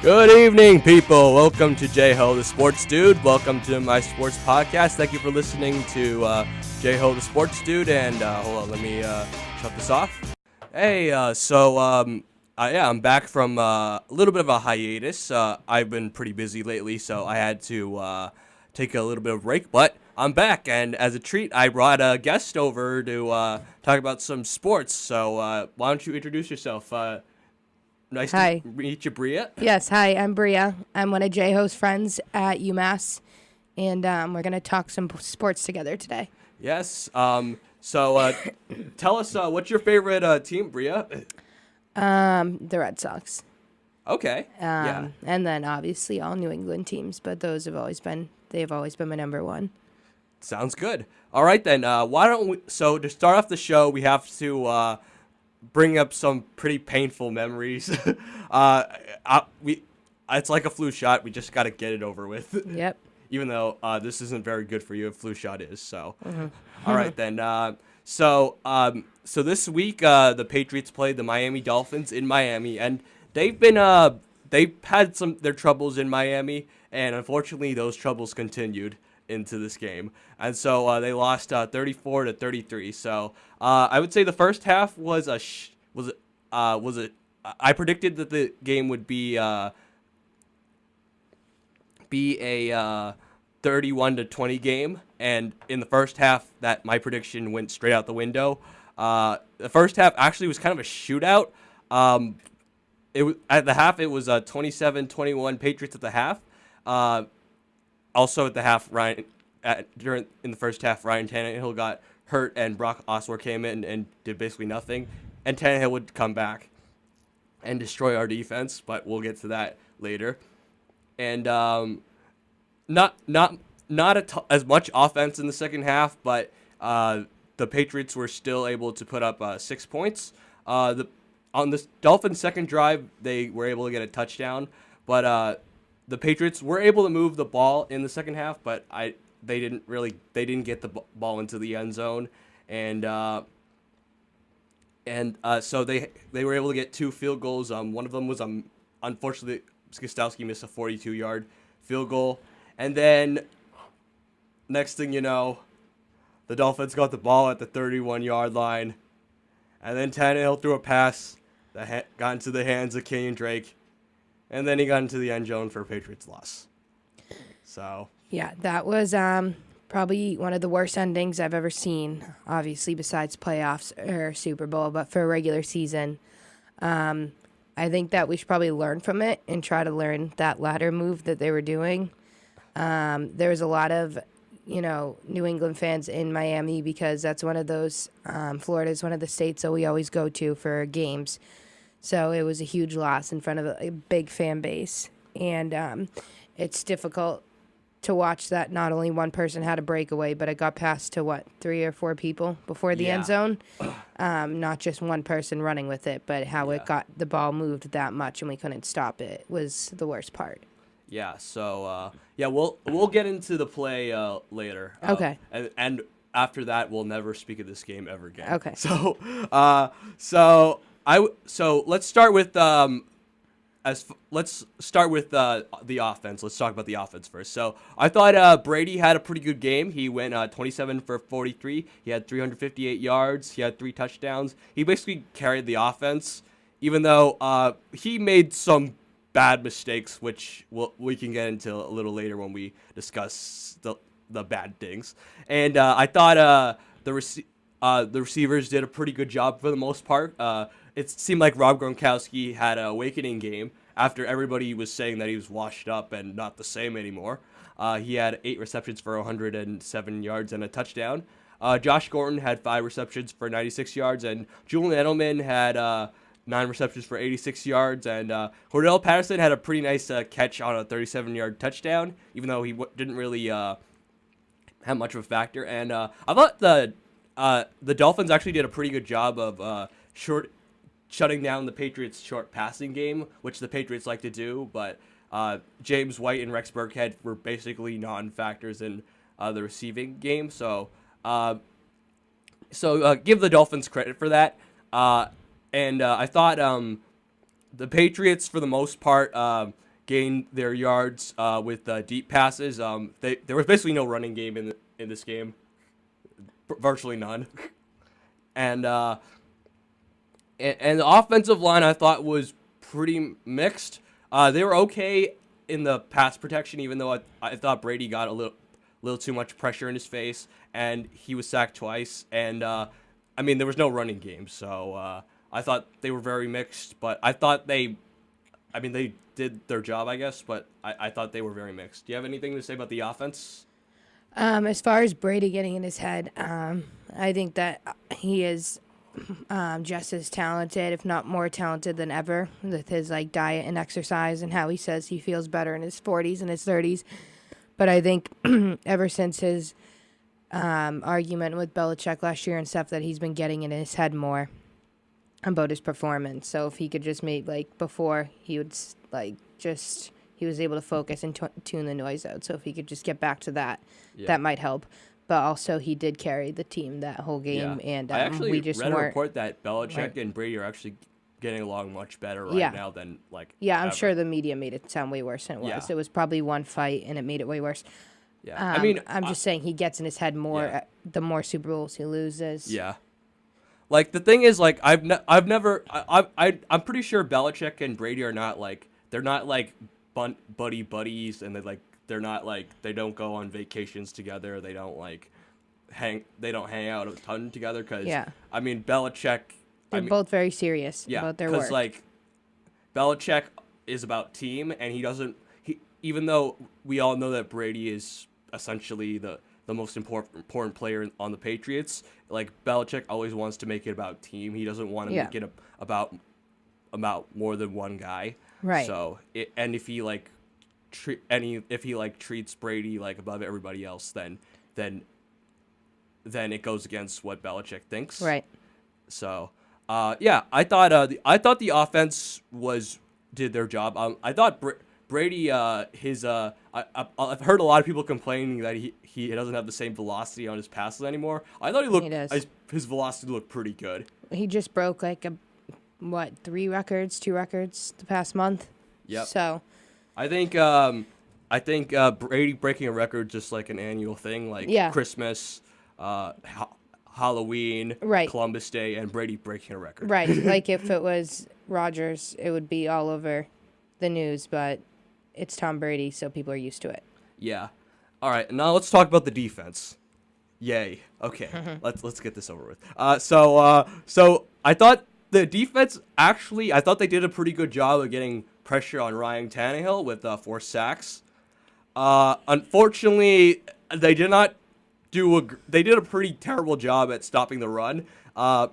Good evening, people. Welcome to J-Ho, the Sports Dude. Welcome to my sports podcast. Thank you for listening to J-Ho, the Sports Dude. And hold on, let me shut this off. Hey, I'm back from a little bit of a hiatus. I've been pretty busy lately, so I had to take a little bit of a break. But I'm back, and as a treat, I brought a guest over to talk about some sports. So why don't you introduce yourself? Nice to meet you, Bria. Yes, hi, I'm Bria. I'm one of J-Ho's friends at UMass, and we're going to talk some sports together today. Yes. So tell us, what's your favorite team, Bria? The Red Sox. Okay. Yeah. And then obviously all New England teams, but they've always been my number one. Sounds good. All right, then. Why don't we? So to start off the show, we have to bring up some pretty painful memories. It's like a flu shot. We just got to get it over with. Yep. Even though this isn't very good for you, a flu shot is. So, All right then. So this week the Patriots played the Miami Dolphins in Miami, and they've had their troubles in Miami, and unfortunately those troubles continued into this game, and so they lost 34-33. So I would say the first half was I predicted that the game would be a 31-20 game, and in the first half that my prediction went straight out the window. The first half actually was kind of a shootout. At the half it was 27-21 Patriots at the half. Also at the half, in the first half, Ryan Tannehill got hurt and Brock Osweiler came in and did basically nothing. And Tannehill would come back and destroy our defense, but we'll get to that later. And not as much offense in the second half, but the Patriots were still able to put up 6 points. On the Dolphins' second drive, they were able to get a touchdown, but the Patriots were able to move the ball in the second half, but they didn't get the ball into the end zone, and so they were able to get 2 field goals. One of them was unfortunately Gostowski missed a 42-yard field goal, and then next thing you know, the Dolphins got the ball at the 31-yard line, and then Tannehill threw a pass that got into the hands of Kenyon Drake. And then he got into the end zone for a Patriots loss. So yeah, that was probably one of the worst endings I've ever seen. Obviously, besides playoffs or Super Bowl, but for a regular season, I think that we should probably learn from it and try to learn that ladder move that they were doing. There was a lot of New England fans in Miami because that's one of those. Florida is one of the states that we always go to for games. So it was a huge loss in front of a big fan base. And it's difficult to watch that not only one person had a breakaway, but it got passed to, 3 or 4 people before the end zone? Not just one person running with it, but how it got the ball moved that much and we couldn't stop it was the worst part. Yeah, so, we'll get into the play later. Okay. And after that, we'll never speak of this game ever again. Okay. So let's start with the offense. Let's talk about the offense first. So I thought Brady had a pretty good game. He went 27 for 43. He had 358 yards. He had 3 touchdowns. He basically carried the offense, even though he made some bad mistakes, which we can get into a little later when we discuss the bad things. And I thought the receivers did a pretty good job for the most part. It seemed like Rob Gronkowski had an awakening game after everybody was saying that he was washed up and not the same anymore. He had 8 receptions for 107 yards and a touchdown. Josh Gordon had 5 receptions for 96 yards, and Julian Edelman had 9 receptions for 86 yards, and Cordell Patterson had a pretty nice catch on a 37-yard touchdown, even though he didn't really have much of a factor. And I thought the Dolphins actually did a pretty good job of shutting down the Patriots' short passing game, which the Patriots like to do. But James White and Rex Burkhead were basically non-factors in the receiving game. So give the Dolphins credit for that. And I thought the Patriots, for the most part, gained their yards with deep passes. There was basically no running game in this game, virtually none. And the offensive line, I thought, was pretty mixed. They were okay in the pass protection, even though I thought Brady got a little too much pressure in his face, and he was sacked twice. And there was no running game, so I thought they were very mixed. But I thought they did their job, I guess. But I thought they were very mixed. Do you have anything to say about the offense? As far as Brady getting in his head, I think that he is just as talented, if not more talented than ever, with his diet and exercise and how he says he feels better in his 40s and his 30s. But I think ever since his argument with Belichick last year and stuff, that he's been getting in his head more about his performance. So if he could just before he would he was able to focus and tune the noise out. So if he could just get back to that, that might help. But also, he did carry the team that whole game, and I actually we just read a weren't. report that Belichick and Brady are actually getting along much better now than Yeah, I'm ever. sure the media made it sound way worse than it was. Yeah. It was probably one fight, and it made it way worse. Yeah, I'm just saying he gets in his head more the more Super Bowls he loses. Yeah. The thing is, I'm pretty sure Belichick and Brady are not they're not buddies, and they're not they don't go on vacations together. They don't hang out a ton together because Belichick. They're both very serious about their work. Because Belichick is about team, and even though we all know that Brady is essentially the most important player on the Patriots, Belichick always wants to make it about team. He doesn't want to make it about more than one guy. Right. So if he treats Brady above everybody else, then it goes against what Belichick thinks. Right. So I thought the offense did their job. I thought Brady I've heard a lot of people complaining that he doesn't have the same velocity on his passes anymore. I thought his velocity looked pretty good. He just broke 2 records the past month. Yep. So I think Brady breaking a record just an annual thing, Christmas, Halloween, Columbus Day, and Brady breaking a record. Right. If it was Rodgers, it would be all over the news, but it's Tom Brady, so people are used to it. Yeah. All right, now let's talk about the defense. Yay. Okay. Let's get this over with. So I thought the defense I thought they did a pretty good job of getting pressure on Ryan Tannehill with 4 sacks. Unfortunately, they did not they did a pretty terrible job at stopping the run. The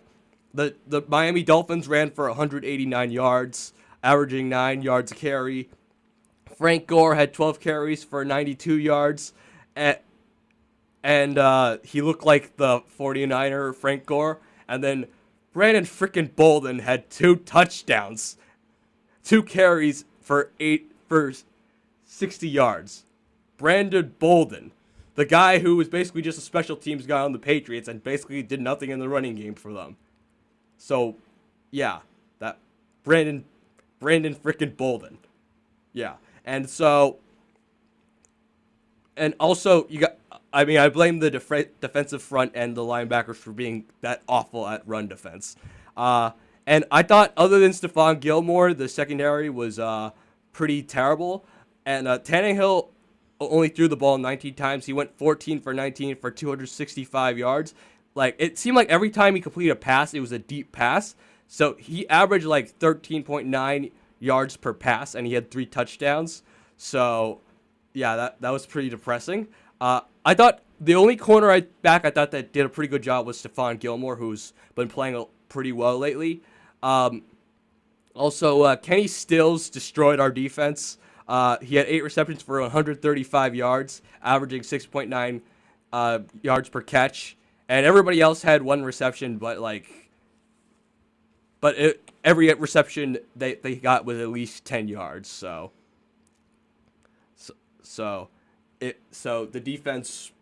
Miami Dolphins ran for 189 yards, averaging 9 yards a carry. Frank Gore had 12 carries for 92 yards, and he looked like the 49er Frank Gore. And then Brandon frickin' Bolden had 2 touchdowns, 2 carries for 60 yards. Brandon Bolden, the guy who was basically just a special teams guy on the Patriots and basically did nothing in the running game for them. So, yeah, that Brandon frickin' Bolden. Yeah. And also I blame the defensive front and the linebackers for being that awful at run defense. And I thought, other than Stephon Gilmore, the secondary was pretty terrible. And Tannehill only threw the ball 19 times. He went 14 for 19 for 265 yards. It seemed like every time he completed a pass, it was a deep pass. So he averaged 13.9 yards per pass, and he had 3 touchdowns. So, yeah, that was pretty depressing. I thought the only back I thought that did a pretty good job was Stephon Gilmore, who's been playing pretty well lately. Also, Kenny Stills destroyed our defense. He had 8 receptions for 135 yards, averaging 6.9 yards per catch. and everybody else had one reception, but every reception they got was at least 10 yards. So the defense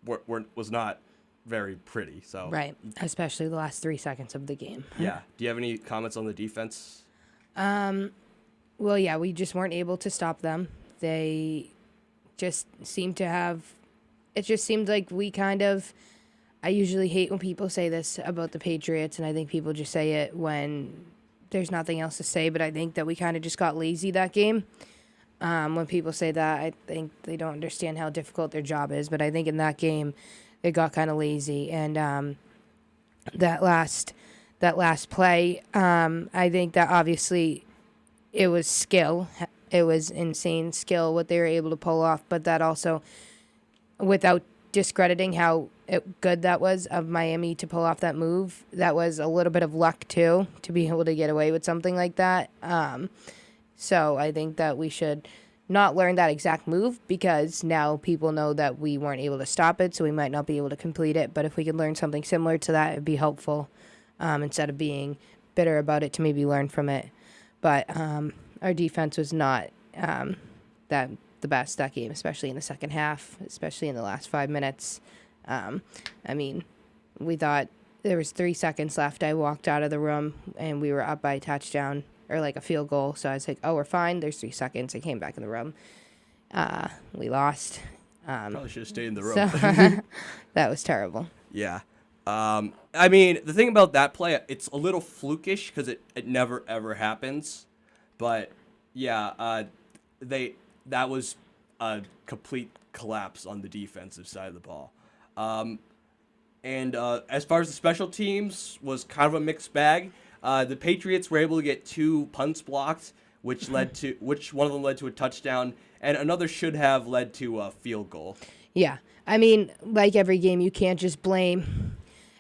was not very pretty. So Right, especially the last 3 seconds of the game. yeah. Do you have any comments on the defense? Well, yeah, we just weren't able to stop them. They just seemed to have. It just seemed like we kind of. I usually hate when people say this about the Patriots, and I think people just say it when there's nothing else to say, but I think that we kind of just got lazy that game. When people say that, I think they don't understand how difficult their job is, but I think in that game, they got kind of lazy. And that last play, I think that obviously it was skill. It was insane skill what they were able to pull off, but that also, without discrediting how good that was of Miami to pull off that move, that was a little bit of luck too, to be able to get away with something like that. So I think that we should not learn that exact move, because now people know that we weren't able to stop it, so we might not be able to complete it. But if we could learn something similar to that, it'd be helpful, instead of being bitter about it, to maybe learn from it. But our defense was not the best that game, especially in the second half, especially in the last 5 minutes. I mean, we thought there was 3 seconds left. I walked out of the room and we were up by a touchdown or like a field goal. So I was like, oh, we're fine. There's 3 seconds. I came back in the room. We lost. Probably should have stayed in the room. So that was terrible. Yeah. I mean, the thing about that play, it's a little flukish because it never, ever happens. But, yeah, that was a complete collapse on the defensive side of the ball. And as far as the special teams, was kind of a mixed bag. The Patriots were able to get 2 punts blocked, which one of them led to a touchdown, and another should have led to a field goal. Yeah. I mean, like every game, you can't just blame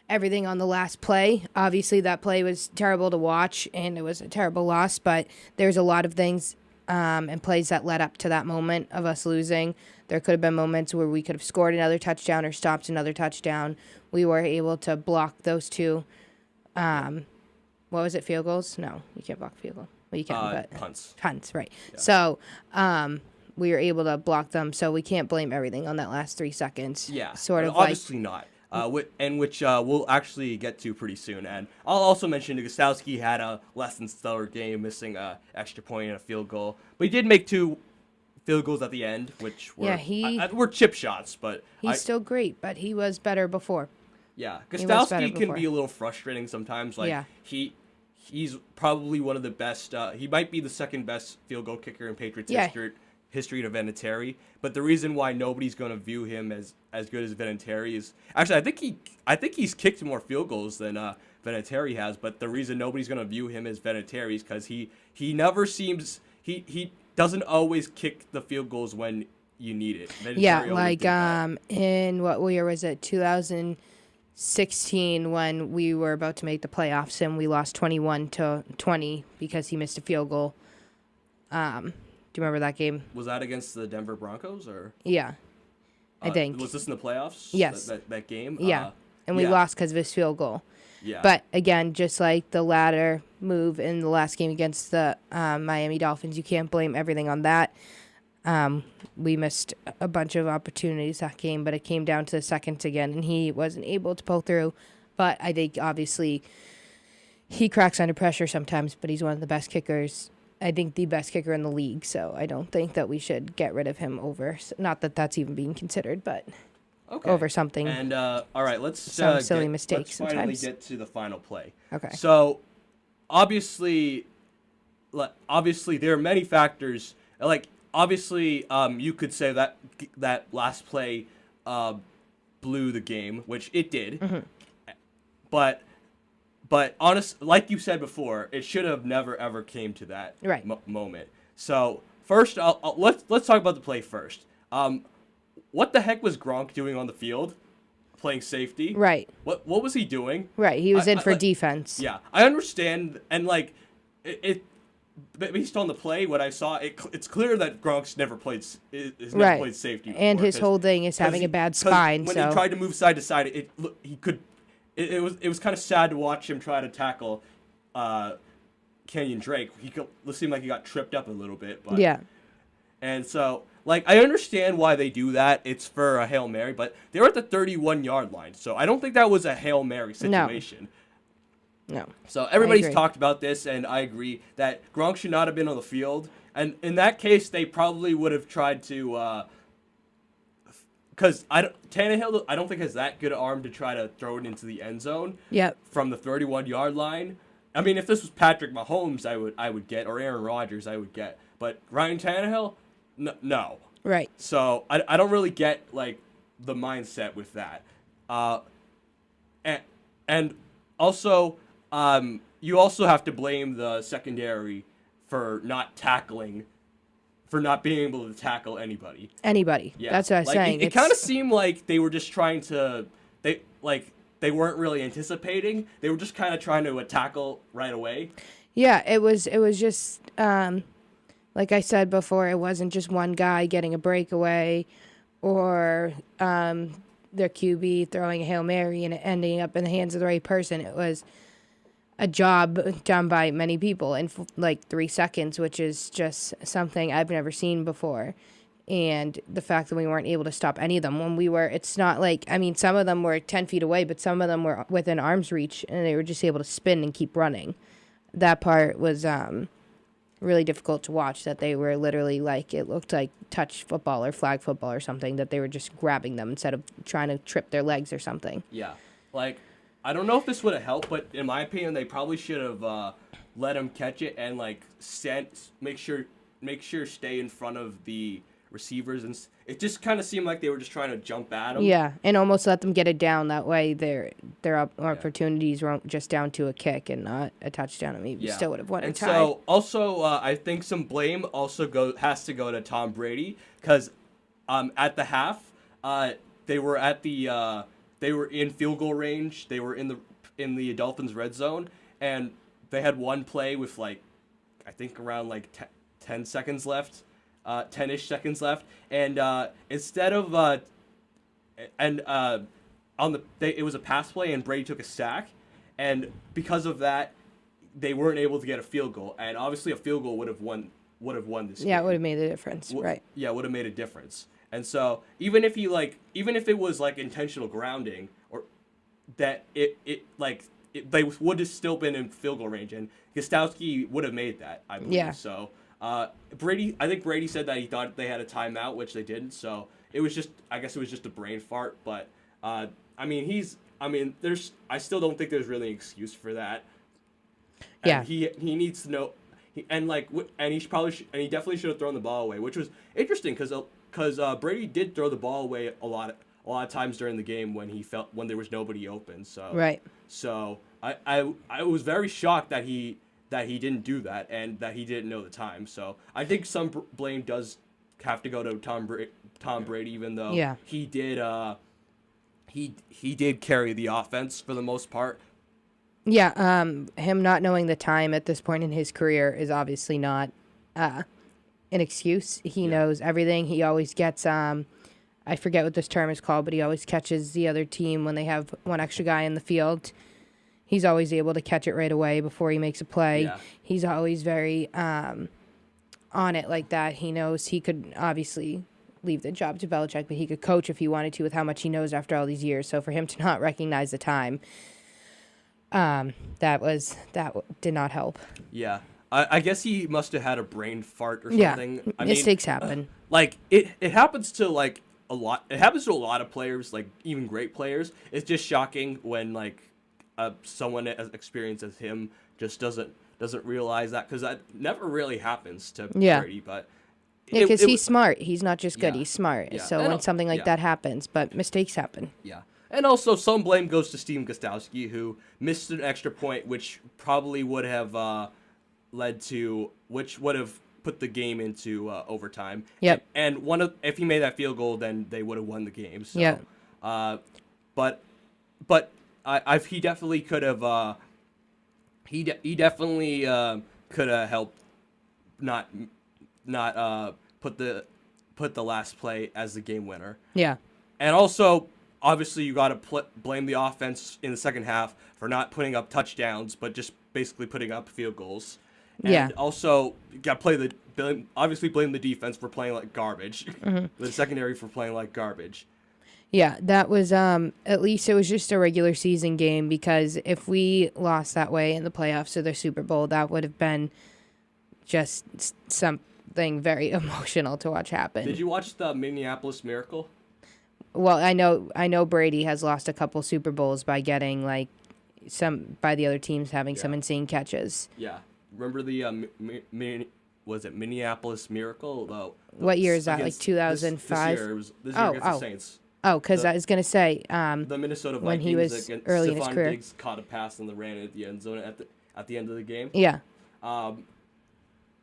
everything on the last play. Obviously, that play was terrible to watch, and it was a terrible loss, but there's a lot of things and plays that led up to that moment of us losing. There could have been moments where we could have scored another touchdown or stopped another touchdown. We were able to block those 2. What was it, field goals? No, you can't block field goal. Well, you can, but punts. Punts, right. Yeah. So we were able to block them, so we can't blame everything on that last 3 seconds. Yeah, sort of obviously not. Which we'll actually get to pretty soon. And I'll also mention Gostowski had a less than stellar game, missing an extra point and a field goal. But he did make 2 field goals at the end, which were chip shots. But he's still great, but he was better before. Yeah, Gostowski can be a little frustrating sometimes. Like he's probably one of the best. He might be the second best field goal kicker in Patriots history to Vinatieri. But the reason why nobody's going to view him as good as Vinatieri is actually I think he's kicked more field goals than Vinatieri has. But the reason nobody's going to view him as Vinatieri is because he never seems he doesn't always kick the field goals when you need it. Vinatieri like in what year was it? 2016 when we were about to make the playoffs and we lost 21-20 because he missed a field goal. Do you remember that game? Was that against the Denver Broncos or? Yeah, I think. Was this in the playoffs? Yes. That game? Yeah, and we lost because of his field goal. Yeah. But again, just like the latter move in the last game against the Miami Dolphins, you can't blame everything on that. We missed a bunch of opportunities that game, but it came down to the seconds again, and he wasn't able to pull through. But I think, obviously, he cracks under pressure sometimes, but he's one of the best kickers. I think the best kicker in the league, so I don't think that we should get rid of him over. Not that that's even being considered, but over something. And, all right, let's silly mistakes let's finally sometimes. get to the final play. Okay. So, obviously, there are many factors. Like, obviously, you could say that last play blew the game, which it did. Mm-hmm. But like you said before, it should have never ever came to that moment. So first, let's talk about the play first. What the heck was Gronk doing on the field, playing safety? Right. What was he doing? Right. He was in for defense. Yeah, I understand, and like it based on the play, what I saw, it's clear that Gronk's never played has never Right. played safety before, And his whole thing is having a bad spine. When So he tried to move side to side, it was kind of sad to watch him try to tackle Kenyon Drake. It seemed like he got tripped up a little bit, but yeah, and so like I understand why they do that. It's for a Hail Mary, but they were at the 31-yard line, so I don't think that was a Hail Mary situation. no. So everybody's agree. talked about this, and I agree that Gronk should not have been on the field. And in that case, they probably would have tried to, because Tannehill I don't think has that good arm to try to throw it into the end zone. Yep. From the 31-yard line. I mean, if this was Patrick Mahomes, I would get, or Aaron Rodgers, I would get. But Ryan Tannehill, no. Right. So I don't really get like the mindset with that. And also. You also have to blame the secondary for not being able to tackle anybody. Yeah. That's what I was saying. It kind of seemed like they were just trying to, they weren't really anticipating. They were just kind of trying to tackle right away. Yeah, it was just like I said before, it wasn't just one guy getting a breakaway or their QB throwing a Hail Mary and it ending up in the hands of the right person. It was a job done by many people in like 3 seconds, which is just something I've never seen before. And the fact that we weren't able to stop any of them it's not like, I mean, some of them were 10 feet away, but some of them were within arm's reach and they were just able to spin and keep running. That part was really difficult to watch, that they were literally like, it looked like touch football or flag football or something, that they were just grabbing them instead of trying to trip their legs or something. Yeah. Like, I don't know if this would have helped, but in my opinion, they probably should have let him catch it and like make sure stay in front of the receivers, and it just kind of seemed like they were just trying to jump at him. Yeah, and almost let them get it down. That way, their opportunities weren't just down to a kick and not a touchdown, and maybe still would have won a tie. So also, I think some blame also has to go to Tom Brady, because at the half, they were at the they were in field goal range. They were in the Dolphins red zone, and they had one play with like, I think around like 10 seconds left, 10-ish seconds left, and instead of it was a pass play, and Brady took a sack, and because of that, they weren't able to get a field goal, and obviously a field goal would have won this game. Yeah, it would have made a difference, right? Yeah, it would have made a difference. And so even if it was like intentional grounding, or that they would have still been in field goal range, and Gostowski would have made that, I believe. Yeah. So I think Brady said that he thought they had a timeout, which they didn't. So I guess it was just a brain fart. But I still don't think there's really an excuse for that. And Yeah. He needs to know, he definitely should have thrown the ball away, which was interesting because Brady did throw the ball away a lot of times during the game when there was nobody open. So Right. So I was very shocked that he didn't do that and that he didn't know the time. So I think some blame does have to go to Tom Brady, even though he did carry the offense for the most part. Yeah, him not knowing the time at this point in his career is obviously not an excuse. He knows everything. He always gets, I forget what this term is called, but he always catches the other team when they have one extra guy in the field. He's always able to catch it right away before he makes a play. Yeah. He's always very on it like that. He knows he could obviously leave the job to Belichick, but he could coach if he wanted to with how much he knows after all these years. So for him to not recognize the time, that did not help. Yeah. I guess he must have had a brain fart or something. Yeah, mistakes happen. Like it happens to like a lot. It happens to a lot of players, like even great players. It's just shocking when like someone as experienced as him just doesn't realize that, because that never really happens to Brady. But because he's smart. He's not just good. Yeah. He's smart. Yeah. So when something like that happens, but mistakes happen. Yeah. And also, some blame goes to Steve Gostowski, who missed an extra point, which probably would have which would have put the game into overtime. Yep. And if he made that field goal, then they would have won the game. So, yeah. But he definitely could have. He definitely could have helped not put the last play as the game winner. Yeah. And also, obviously, you got to blame the offense in the second half for not putting up touchdowns, but just basically putting up field goals. And also, you got to blame the defense for playing like garbage. The secondary for playing like garbage. Yeah, that was at least it was just a regular season game, because if we lost that way in the playoffs or the Super Bowl, that would have been just something very emotional to watch happen. Did you watch the Minneapolis Miracle? Well, I know Brady has lost a couple Super Bowls by getting by the other teams having some insane catches. Yeah. Remember the was it Minneapolis Miracle? What year is that? Like 2005? This year against the Saints. Oh, because I was going to say the Minnesota Vikings when he was early in his career. Diggs caught a pass and ran into the end zone at the end of the game. Yeah.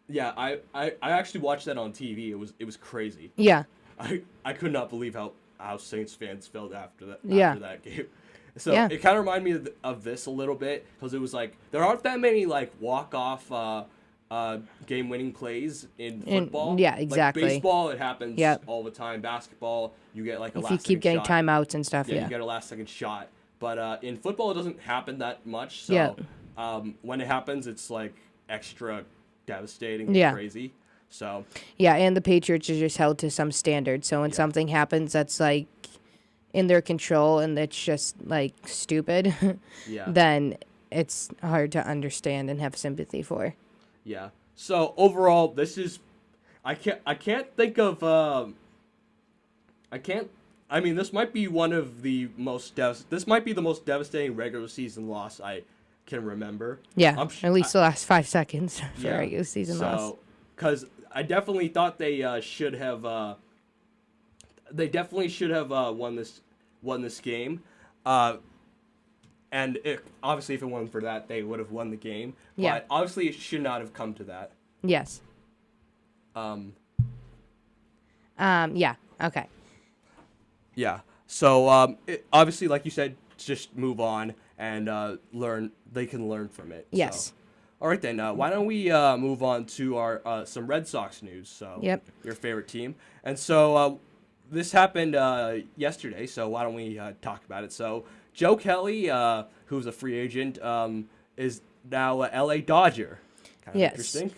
Yeah, I actually watched that on TV. It was crazy. Yeah. I could not believe how Saints fans felt after that game. So it kind of reminded me of this a little bit, because it was like there aren't that many like walk-off game-winning plays in football. Yeah, exactly. Like baseball, it happens all the time. Basketball, you get like a last-second shot. If you keep getting timeouts and stuff, you get a last-second shot. But in football, it doesn't happen that much. So when it happens, it's like extra devastating and crazy. So yeah, and the Patriots are just held to some standard. So when something happens that's like in their control and it's just like stupid, then it's hard to understand and have sympathy for. Yeah. So overall, this is I can't think of I mean, this might be one of the most this might be the most devastating regular season loss I can remember. Yeah, at least the last 5 seconds for regular season loss. Because I definitely thought they should have won this game. And obviously, if it wasn't for that, they would have won the game. Yeah. But obviously, it should not have come to that. Yes. Yeah. Okay. Yeah. So obviously, like you said, just move on and learn. They can learn from it. Yes. So. All right then. Why don't we move on to our some Red Sox news? So your favorite team. And so this happened yesterday. So why don't we talk about it? So Joe Kelly, who's a free agent, is now a LA Dodger. Kind of interesting.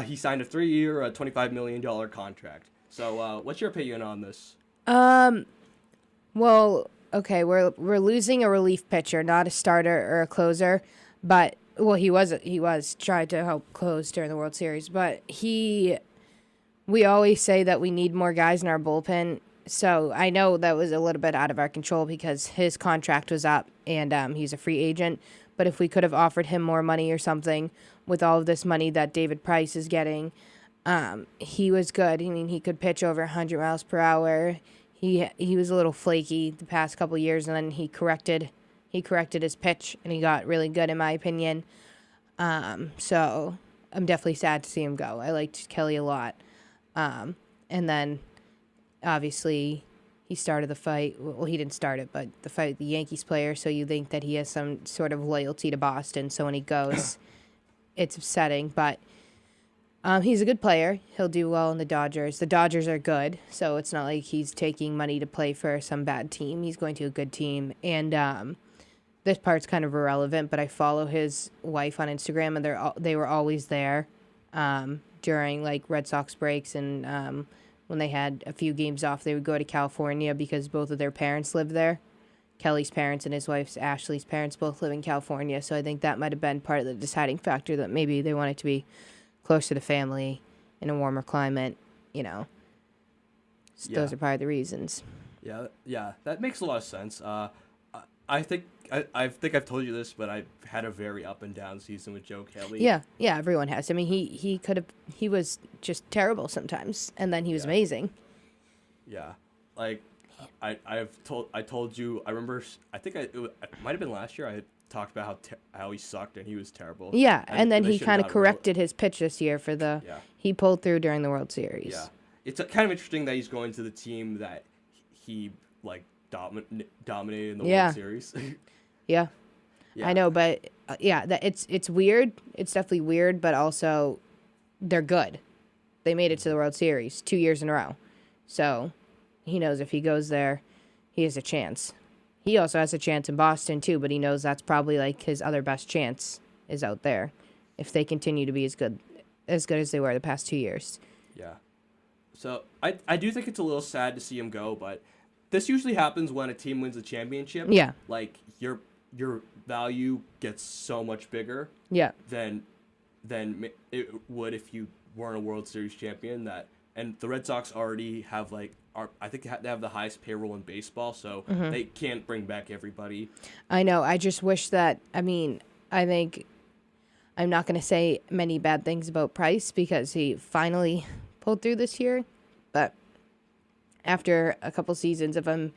He signed a 3-year, $25 million contract. So what's your opinion on this? Well, okay, we're losing a relief pitcher, not a starter or a closer, but he was trying to help close during the World Series, but we always say that we need more guys in our bullpen. So I know that was a little bit out of our control because his contract was up and he's a free agent. But if we could have offered him more money or something with all of this money that David Price is getting, he was good. I mean, he could pitch over 100 miles per hour. He was a little flaky the past couple of years, and then he corrected his pitch, and he got really good, in my opinion. So I'm definitely sad to see him go. I liked Kelly a lot. And then, obviously, he started the fight. Well, he didn't start it, but the fight with the Yankees player, so you think that he has some sort of loyalty to Boston. So when he goes, it's upsetting, but he's a good player. He'll do well in the Dodgers. The Dodgers are good, so it's not like he's taking money to play for some bad team. He's going to a good team. And this part's kind of irrelevant, but I follow his wife on Instagram, and they were always there during like Red Sox breaks, and when they had a few games off, they would go to California because both of their parents live there. Kelly's parents and his wife's Ashley's parents both live in California, so I think that might have been part of the deciding factor that maybe they wanted to be closer to family in a warmer climate, So those are probably the reasons. Yeah, that makes a lot of sense. I think I've told you this, but I've had a very up and down season with Joe Kelly. Yeah, everyone has. I mean, he was just terrible sometimes, and then he was amazing. Yeah, like I told you. I remember. I think it might have been last year. I talked about how he sucked and he was terrible. Yeah, and then he kind of corrected his pitch this year for the. Yeah. He pulled through during the World Series. Yeah, it's kind of interesting that he's going to the team that he like dominated in the World Series. Yeah, I know, but it's weird. It's definitely weird, but also they're good. They made it to the World Series 2 years in a row. So he knows if he goes there, he has a chance. He also has a chance in Boston, too, but he knows that's probably like his other best chance is out there if they continue to be as good as they were the past 2 years. Yeah. So I do think it's a little sad to see him go, but this usually happens when a team wins a championship. Yeah. Like your value gets so much bigger. Yeah. Than it would if you weren't a World Series champion. And the Red Sox already have I think they have the highest payroll in baseball, so they can't bring back everybody. I know. I just wish that. I mean, I think I'm not going to say many bad things about Price because he finally pulled through this year, but after a couple seasons of him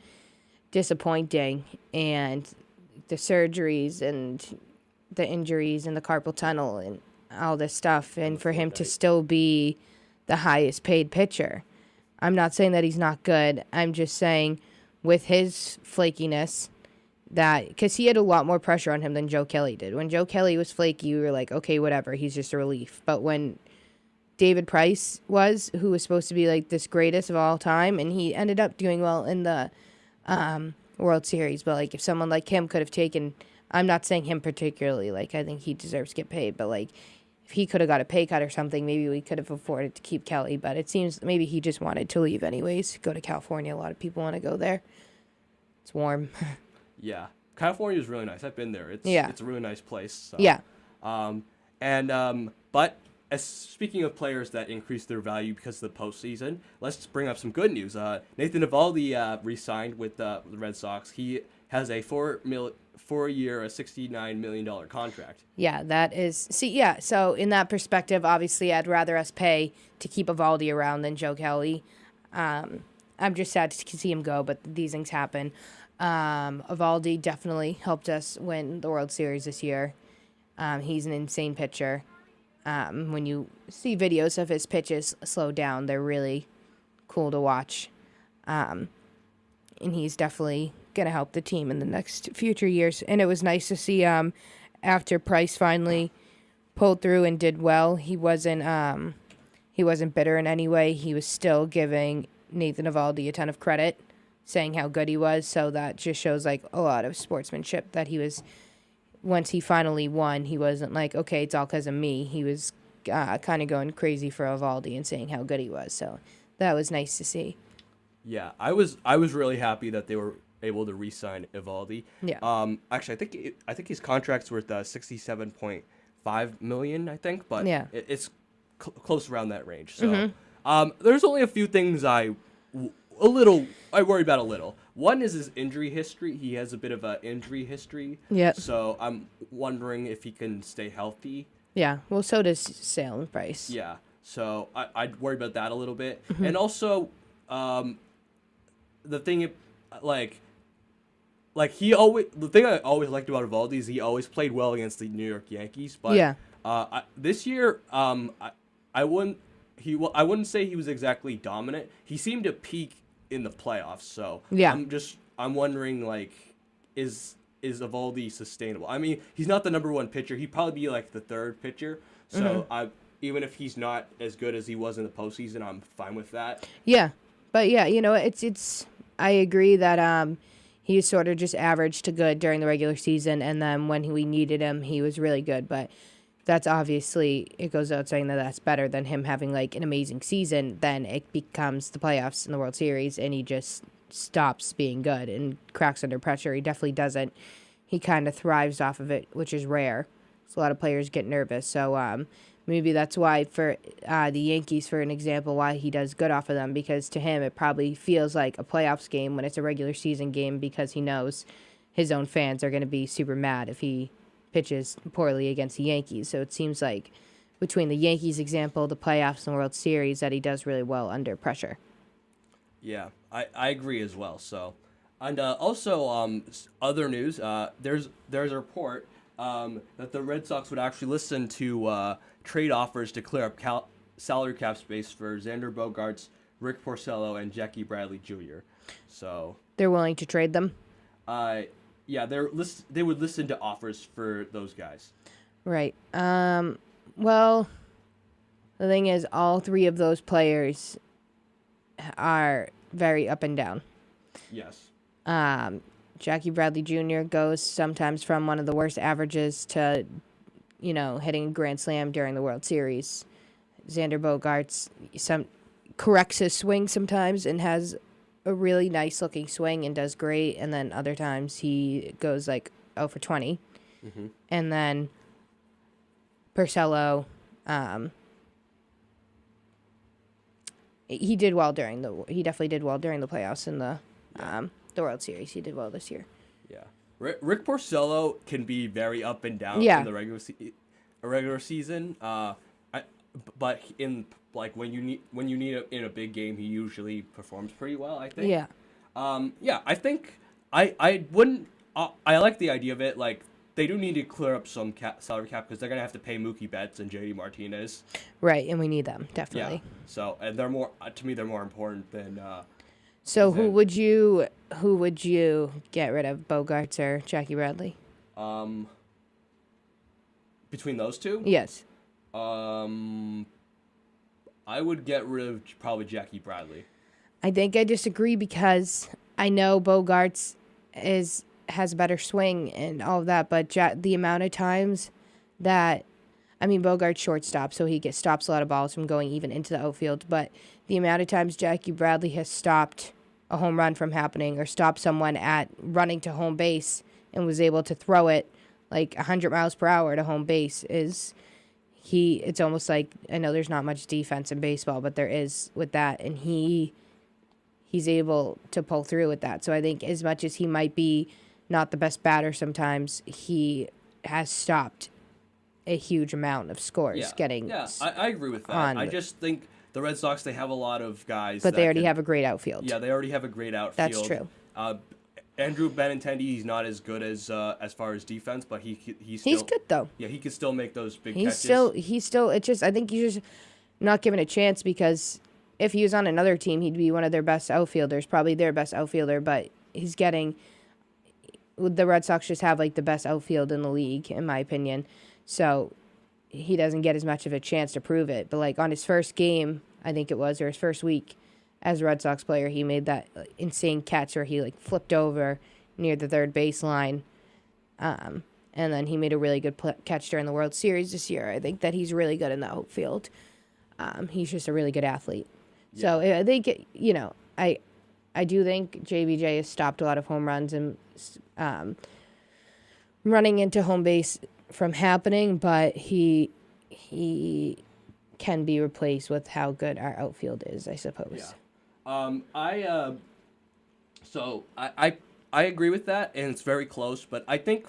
disappointing and the surgeries and the injuries and the carpal tunnel and all this stuff, and for him to still be the highest paid pitcher. I'm not saying that he's not good. I'm just saying with his flakiness, that because he had a lot more pressure on him than Joe Kelly did. When Joe Kelly was flaky, we were like, okay, whatever, he's just a relief. But when David Price who was supposed to be like this greatest of all time, and he ended up doing well in the World Series, but like if someone like him could have taken, I'm not saying him particularly, like I think he deserves to get paid, but like if he could have got a pay cut or something, maybe we could have afforded to keep Kelly. But it seems maybe he just wanted to leave anyways, go to California. A lot of people want to go there. It's warm. Yeah, California is really nice. I've been there. It's a really nice place. So. Yeah. But speaking of players that increase their value because of the postseason, let's bring up some good news. Nathan Eovaldi re-signed with the Red Sox. He has a 4-year, $69 million contract. Yeah, that is... so in that perspective, obviously, I'd rather us pay to keep Eovaldi around than Joe Kelly. I'm just sad to see him go, but these things happen. Eovaldi definitely helped us win the World Series this year. He's an insane pitcher. When you see videos of his pitches slow down, they're really cool to watch. And he's definitely going to help the team in the next future years. And it was nice to see after Price finally pulled through and did well, he wasn't bitter in any way. He was still giving Nathan Eovaldi a ton of credit, saying how good he was. So that just shows like a lot of sportsmanship that he was. Once he finally won, he wasn't like, okay, it's all because of me. He was kind of going crazy for Eovaldi and saying how good he was. So that was nice to see. Yeah, I was really happy that they were able to re-sign Eovaldi. Yeah. Actually, I think his contract's worth $67.5 million. I think, but yeah, it's close around that range. So, there's only a few things I worry about a little. One is his injury history. He has a bit of an injury history. Yeah. So I'm wondering if he can stay healthy. Yeah. Well, so does Sale and Price. Yeah. So I'd worry about that a little bit. And also, the thing, the thing I always liked about Eovaldi is he always played well against the New York Yankees. But yeah. This year, I wouldn't say he was exactly dominant. He seemed to peak in the playoffs, so yeah. I'm wondering, like, is Eovaldi sustainable? I mean, he's not the number one pitcher. He'd probably be like the third pitcher. So even if he's not as good as he was in the postseason, I'm fine with that. Yeah, but yeah, it's. I agree that he was sort of just average to good during the regular season, and then when we needed him, he was really good. But that's obviously, it goes out saying that that's better than him having like an amazing season. Then it becomes the playoffs in the World Series, and he just stops being good and cracks under pressure. He definitely doesn't. He kind of thrives off of it, which is rare. So a lot of players get nervous. So maybe that's why for the Yankees, for an example, why he does good off of them, because to him it probably feels like a playoffs game when it's a regular season game, because he knows his own fans are going to be super mad if he pitches poorly against the Yankees. So it seems like between the Yankees example, the playoffs, and the World Series, that he does really well under pressure. Yeah, I agree as well. So, and also other news. There's a report that the Red Sox would actually listen to trade offers to clear up salary cap space for Xander Bogaerts, Rick Porcello, and Jackie Bradley Jr. So they're willing to trade them. Yeah, they would listen to offers for those guys. Right. Well, The thing is, all three of those players are very up and down. Yes. Jackie Bradley Jr. goes sometimes from one of the worst averages to, hitting a grand slam during the World Series. Xander Bogaerts corrects his swing sometimes and has a really nice looking swing and does great, and then other times he goes like 0 for 20. Mm-hmm. And then Porcello, he definitely did well during the playoffs in the World Series. He did well this year. Yeah, Rick Porcello can be very up and down Yeah. in the regular season. But in when you need in a big game, he usually performs pretty well, I think. Yeah. I think I wouldn't. I like the idea of it. Like, they do need to clear up some salary cap because they're gonna have to pay Mookie Betts and JD Martinez. Right, and we need them definitely. Yeah. So, and they're more to me. They're more important than. So who would you get rid of, Bogaerts or Jackie Bradley? Between those two. Yes. I would get rid of probably Jackie Bradley. I think I disagree because I know Bogaerts has a better swing and all of that, but the amount of times that, Bogaerts shortstop, so he stops a lot of balls from going even into the outfield, but the amount of times Jackie Bradley has stopped a home run from happening or stopped someone at running to home base and was able to throw it like 100 miles per hour to home base it's almost like, I know there's not much defense in baseball, but there is with that, and he's able to pull through with that. So I think as much as he might be not the best batter sometimes, he has stopped a huge amount of scores getting. Yeah, I agree with that. I just think the Red Sox, they have a lot of guys. But they already have a great outfield. Yeah, they already have a great outfield. That's true. Andrew Benintendi, he's not as good as far as defense, but he's good though. Yeah, he can still make those big catches. He's still. It's just, I think he's just not given a chance because if he was on another team, he'd be one of their best outfielders, probably their best outfielder. But the Red Sox just have like the best outfield in the league, in my opinion. So he doesn't get as much of a chance to prove it. But like on his first game, I think it was, or his first week as a Red Sox player, he made that insane catch where he like flipped over near the third baseline. And then he made a really good catch during the World Series this year. I think that he's really good in the outfield. He's just a really good athlete. Yeah. So I think, I do think JBJ has stopped a lot of home runs and running into home base from happening, but he can be replaced with how good our outfield is, I suppose. Yeah. I agree with that, and it's very close, but I think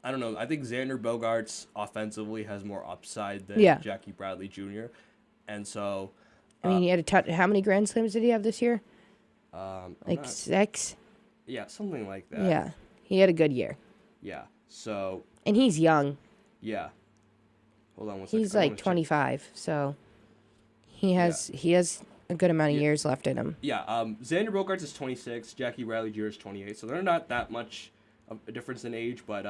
Xander Bogaerts offensively has more upside than Jackie Bradley Jr. And so he had how many grand slams did he have this year? 6? Yeah, something like that. Yeah. He had a good year. Yeah. So, and he's young. Yeah. Hold on one second. He's like 25, so he has a good amount of years left in him. Yeah, Xander Bogaerts is 26, Jackie Bradley Jr. is 28, so they're not that much of a difference in age, but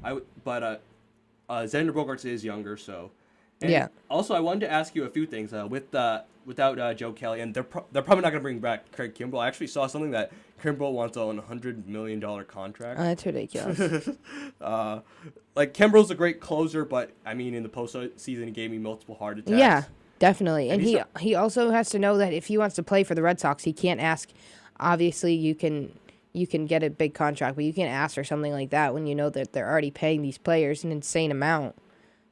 Xander Bogaerts is younger, so. And also, I wanted to ask you a few things without Joe Kelly, and they're probably not going to bring back Craig Kimbrell. I actually saw something that Kimbrell wants on $100 million contract. Oh, that's ridiculous. Kimbrell's a great closer, but in the postseason he gave me multiple heart attacks. Yeah. Definitely. And he also has to know that if he wants to play for the Red Sox, he can't ask. Obviously, you can get a big contract, but you can't ask for something like that when you know that they're already paying these players an insane amount.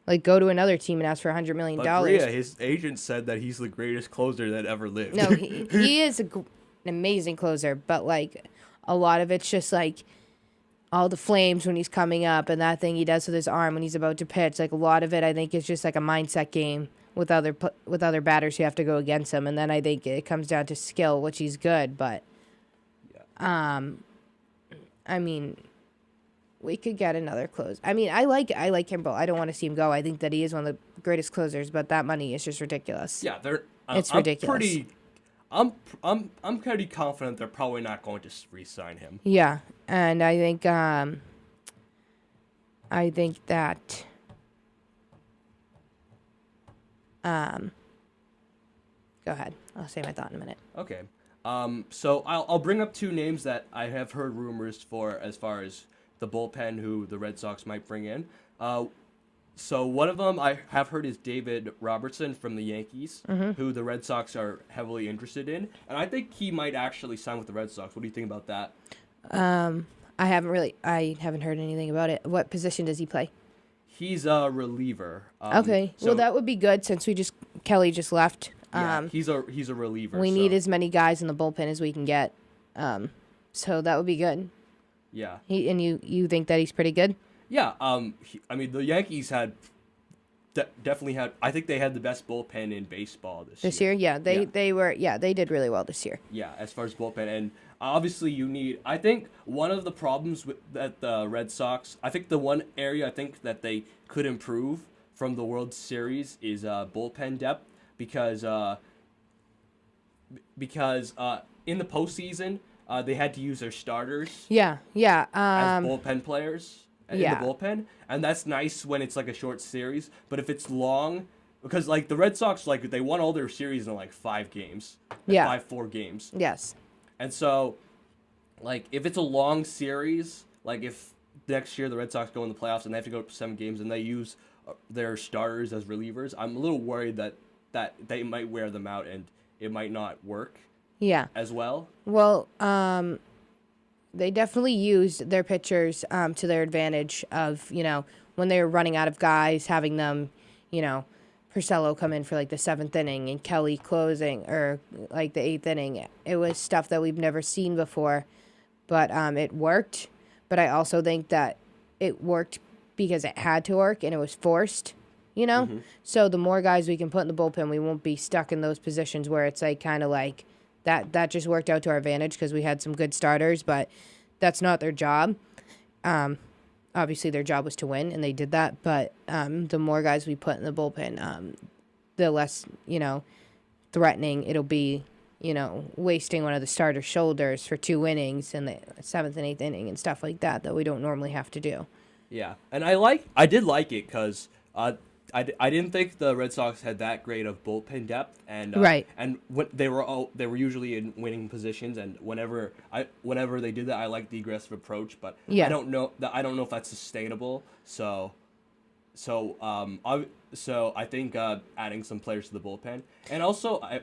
Like, go to another team and ask for $100 million. But Bria, his agent said that he's the greatest closer that ever lived. No, he is an amazing closer, but, like, a lot of it's just, like, all the flames when he's coming up and that thing he does with his arm when he's about to pitch. Like, a lot of it, I think, is just, like, a mindset game with other batters who have to go against him, and then I think it comes down to skill, which he's good. But, we could get another close. I like Kimbrell. I don't want to see him go. I think that he is one of the greatest closers, but that money is just ridiculous. Yeah, it's ridiculous. I'm pretty confident they're probably not going to re-sign him. Yeah, and I think that Go ahead. I'll say my thought in a minute. Okay. So I'll bring up two names that I have heard rumors for as far as the bullpen who the Red Sox might bring in. So one of them I have heard is David Robertson from the Yankees, who the Red Sox are heavily interested in, and I think he might actually sign with the Red Sox. What do you think about that? I haven't heard anything about it. What position does he play? He's a reliever. Okay. So, Well, that would be good since Kelly just left. yeah, he's a reliever. We so, need as many guys in the bullpen as we can get. So that would be good. Yeah. You think that he's pretty good? Yeah. I mean, the Yankees had definitely had. I think they had the best bullpen in baseball This year, yeah, they did really well this year. Yeah, as far as bullpen, and obviously you need. I think one of the problems that the Red Sox. I think the one area I think that they could improve from the World Series is bullpen depth because in the postseason they had to use their starters. Yeah. As bullpen players. In the bullpen, and that's nice when it's like a short series. But if it's long, because like the Red Sox, like they won all their series in like 5 games, 4 games. Yes. And so, like if it's a long series, like if next year the Red Sox go in the playoffs and they have to go to 7 games and they use their starters as relievers, I'm a little worried that they might wear them out and it might not work. Yeah. As well. Well, they definitely used their pitchers to their advantage of, when they were running out of guys, having them, Purcello come in for like the 7th inning and Kelly closing or like the 8th inning. It was stuff that we've never seen before, but it worked. But I also think that it worked because it had to work and it was forced, Mm-hmm. So the more guys we can put in the bullpen, we won't be stuck in those positions where it's like kind of like that just worked out to our advantage because we had some good starters, but that's not their job. Obviously, their job was to win, and they did that. But the more guys we put in the bullpen, the less, threatening it'll be, wasting one of the starter's shoulders for 2 innings in the 7th and 8th inning and stuff like that we don't normally have to do. Yeah, and I did like it because I didn't think the Red Sox had that great of bullpen depth, and right. And when they were usually in winning positions, and whenever they did that, I liked the aggressive approach, but yeah. I don't know if that's sustainable. So I think adding some players to the bullpen, and also I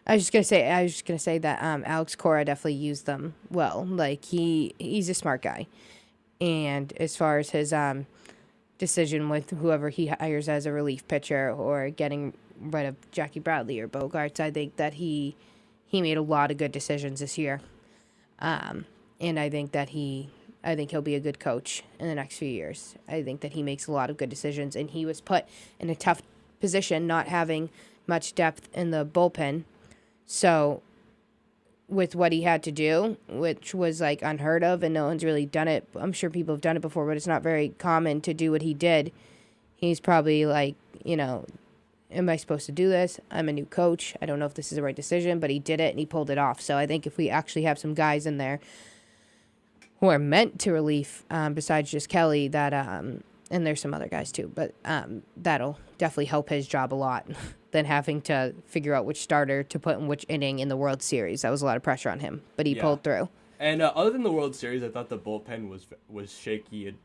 was just gonna say that Alex Cora definitely used them well. Like he's a smart guy, and as far as his decision with whoever he hires as a relief pitcher or getting rid of Jackie Bradley or Bogarts, I think that he made a lot of good decisions this year, and I think he'll be a good coach in the next few years. I think that he makes a lot of good decisions, and he was put in a tough position not having much depth in the bullpen, so with what he had to do, which was like unheard of and no one's really done it. I'm sure people have done it before, but it's not very common to do what he did. He's probably like, am I supposed to do this? I'm a new coach. I don't know if this is the right decision, but he did it and he pulled it off. So I think if we actually have some guys in there who are meant to relief, besides just Kelly, that and there's some other guys too, but that'll definitely help his job a lot than having to figure out which starter to put in which inning in the World Series. That was a lot of pressure on him, but he pulled through. And other than the World Series, I thought the bullpen was shaky and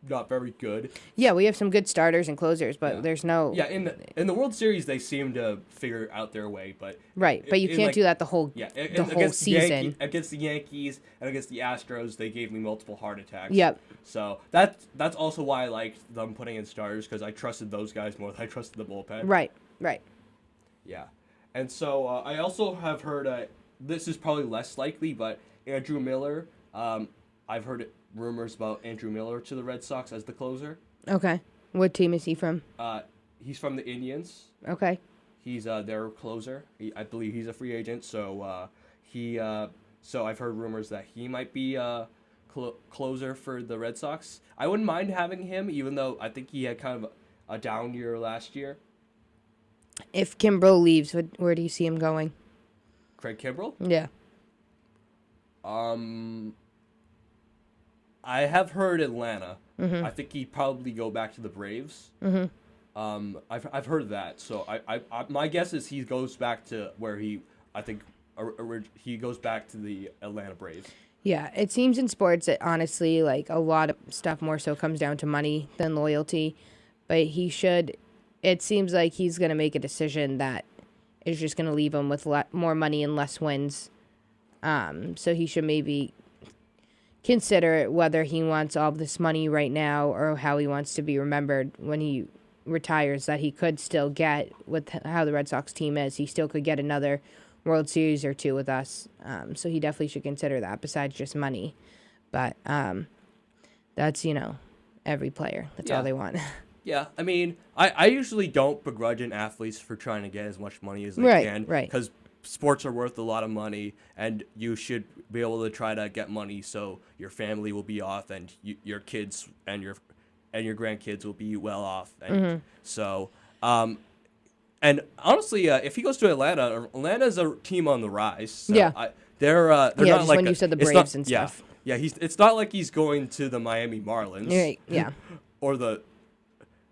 not very good. Yeah, we have some good starters and closers, but there's no. Yeah, in the World Series they seem to figure out their way, but right, but you can't do that the whole season. Against the Yankees and against the Astros, they gave me multiple heart attacks. Yep. So that's also why I liked them putting in starters because I trusted those guys more than I trusted the bullpen. Right. Yeah, and so I also have heard this is probably less likely, but Andrew Miller. I've heard rumors about Andrew Miller to the Red Sox as the closer. Okay. What team is he from? He's from the Indians. Okay. He's their closer. I believe he's a free agent, so so I've heard rumors that he might be closer for the Red Sox. I wouldn't mind having him, even though I think he had kind of a down year last year. If Kimbrel leaves, where do you see him going? Craig Kimbrel? Yeah. I have heard Atlanta. Mm-hmm. I think he'd probably go back to the Braves. Mm-hmm. I've heard that. So my guess is he goes back to where he goes back to the Atlanta Braves. Yeah, it seems in sports that honestly, like a lot of stuff more so comes down to money than loyalty. But it seems like he's going to make a decision that is just going to leave him with more money and less wins. So he should maybe consider whether he wants all this money right now or how he wants to be remembered when he retires, that he could still get with how the Red Sox team is. He still could get another World Series or two with us. So he definitely should consider that besides just money. But that's, every player. That's all they want. Yeah, I mean, I usually don't begrudge athletes for trying to get as much money as they can. Right. Because sports are worth a lot of money, and you should be able to try to get money so your family will be off, and your kids and your grandkids will be well off. And so, and honestly, if he goes to Atlanta's a team on the rise. So they're not just like when you said the Braves and stuff. Yeah, it's not like he's going to the Miami Marlins. Right. Yeah.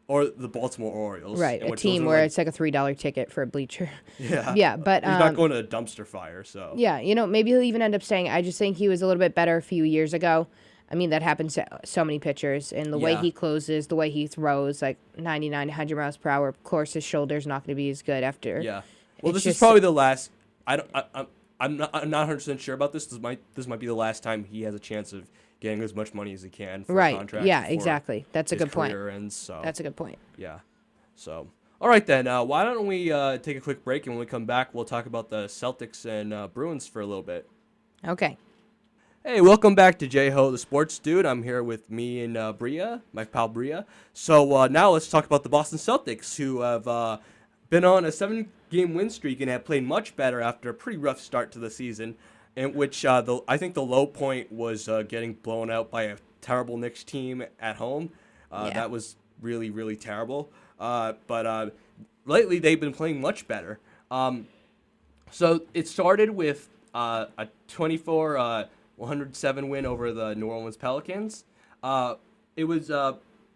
or the Baltimore Orioles. Right, a team where it's like a $3 ticket for a bleacher. Yeah. Yeah, but he's not going to a dumpster fire, so. Yeah, maybe he'll even end up staying. I just think he was a little bit better a few years ago. I mean, that happens to so many pitchers, and the way he closes, the way he throws, like 99, 100 miles per hour. Of course, his shoulder's not going to be as good after. Yeah. Well, this is probably the last. I'm not 100% sure about this. This might be the last time he has a chance of getting as much money as he can for a contract. Yeah, exactly. That's a good point. Ends, so. That's a good point. Yeah. So, all right then. Why don't we take a quick break, and when we come back, we'll talk about the Celtics and Bruins for a little bit. Okay. Hey, welcome back to J-Ho, the Sports Dude. I'm here with me and Bria, my pal Bria. So now let's talk about the Boston Celtics, who have been on a 7-game win streak and have played much better after a pretty rough start to the season, in which I think the low point was getting blown out by a terrible Knicks team at home. That was really, really terrible. But lately they've been playing much better. So it started with a 107 win over the New Orleans Pelicans. It was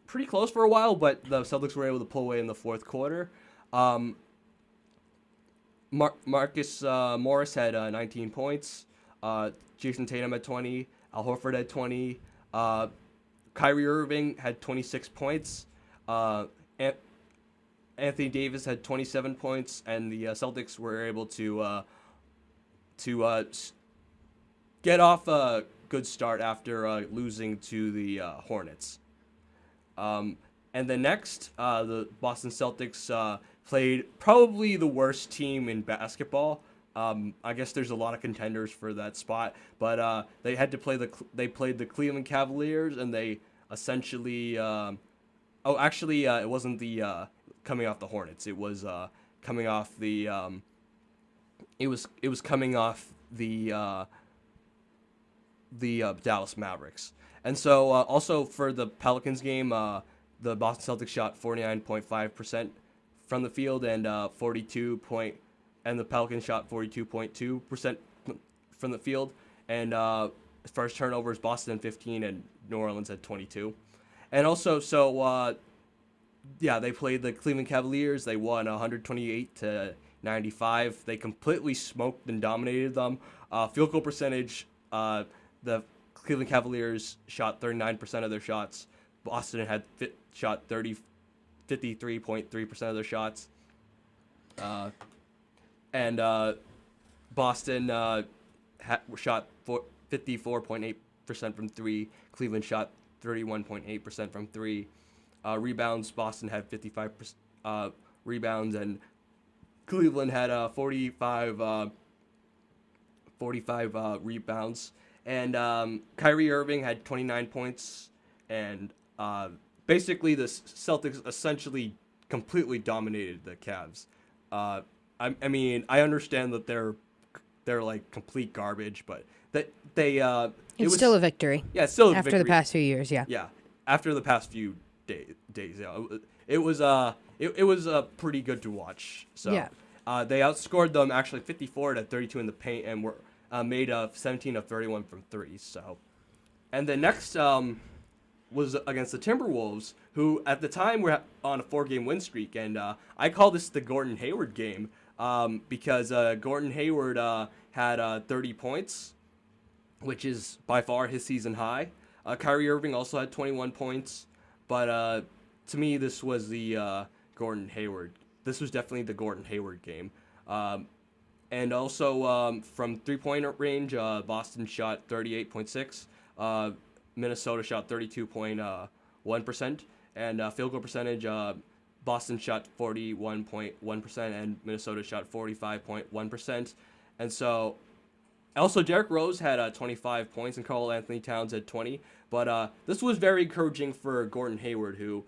pretty close for a while, but the Celtics were able to pull away in the fourth quarter. Marcus Morris had 19 points. Jason Tatum had 20. Al Horford had 20. Kyrie Irving had 26 points. Anthony Davis had 27 points, and the Celtics were able to get off a good start after losing to the Hornets. And then next, the Boston Celtics played probably the worst team in basketball. I guess there's a lot of contenders for that spot, but they had to they played the Cleveland Cavaliers, and they essentially it wasn't the coming off the Hornets. It was coming off the it was coming off the Dallas Mavericks. And so also for the Pelicans game, the Boston Celtics shot 49.5% from the field and and the Pelicans shot 42.2% from the field. And first turnovers, Boston 15 and New Orleans had 22. And also, they played the Cleveland Cavaliers. They won 128-95. They completely smoked and dominated them. Field goal percentage, the Cleveland Cavaliers shot 39% of their shots. Boston had shot 53.3% of their shots. And Boston shot 54.8% from three. Cleveland shot 31.8% from three. Rebounds, Boston had 55 rebounds, and Cleveland had 45 rebounds. And Kyrie Irving had 29 points, and basically the Celtics essentially completely dominated the Cavs. I mean, I understand that they're like complete garbage, but that it's still a victory. Yeah, it's still a after victory. the past few years. Yeah. Yeah, after the past few days. Yeah, it was pretty good to watch. So yeah. They outscored them actually 54-32 in the paint, and were made 17 of 31 from three. So, and the next was against the Timberwolves, who at the time were on a 4-game win streak, and I call this the Gordon Hayward game because Gordon Hayward had 30 points, which is by far his season high. Kyrie Irving also had 21 points, but to me, this was the Gordon Hayward. This was definitely the Gordon Hayward game. And also from three-point range, Boston shot 38.6. Minnesota shot 32.1%. And field goal percentage, Boston shot 41.1%, and Minnesota shot 45.1%. And so, also Derrick Rose had 25 points, and Karl Anthony Towns had 20. But this was very encouraging for Gordon Hayward, who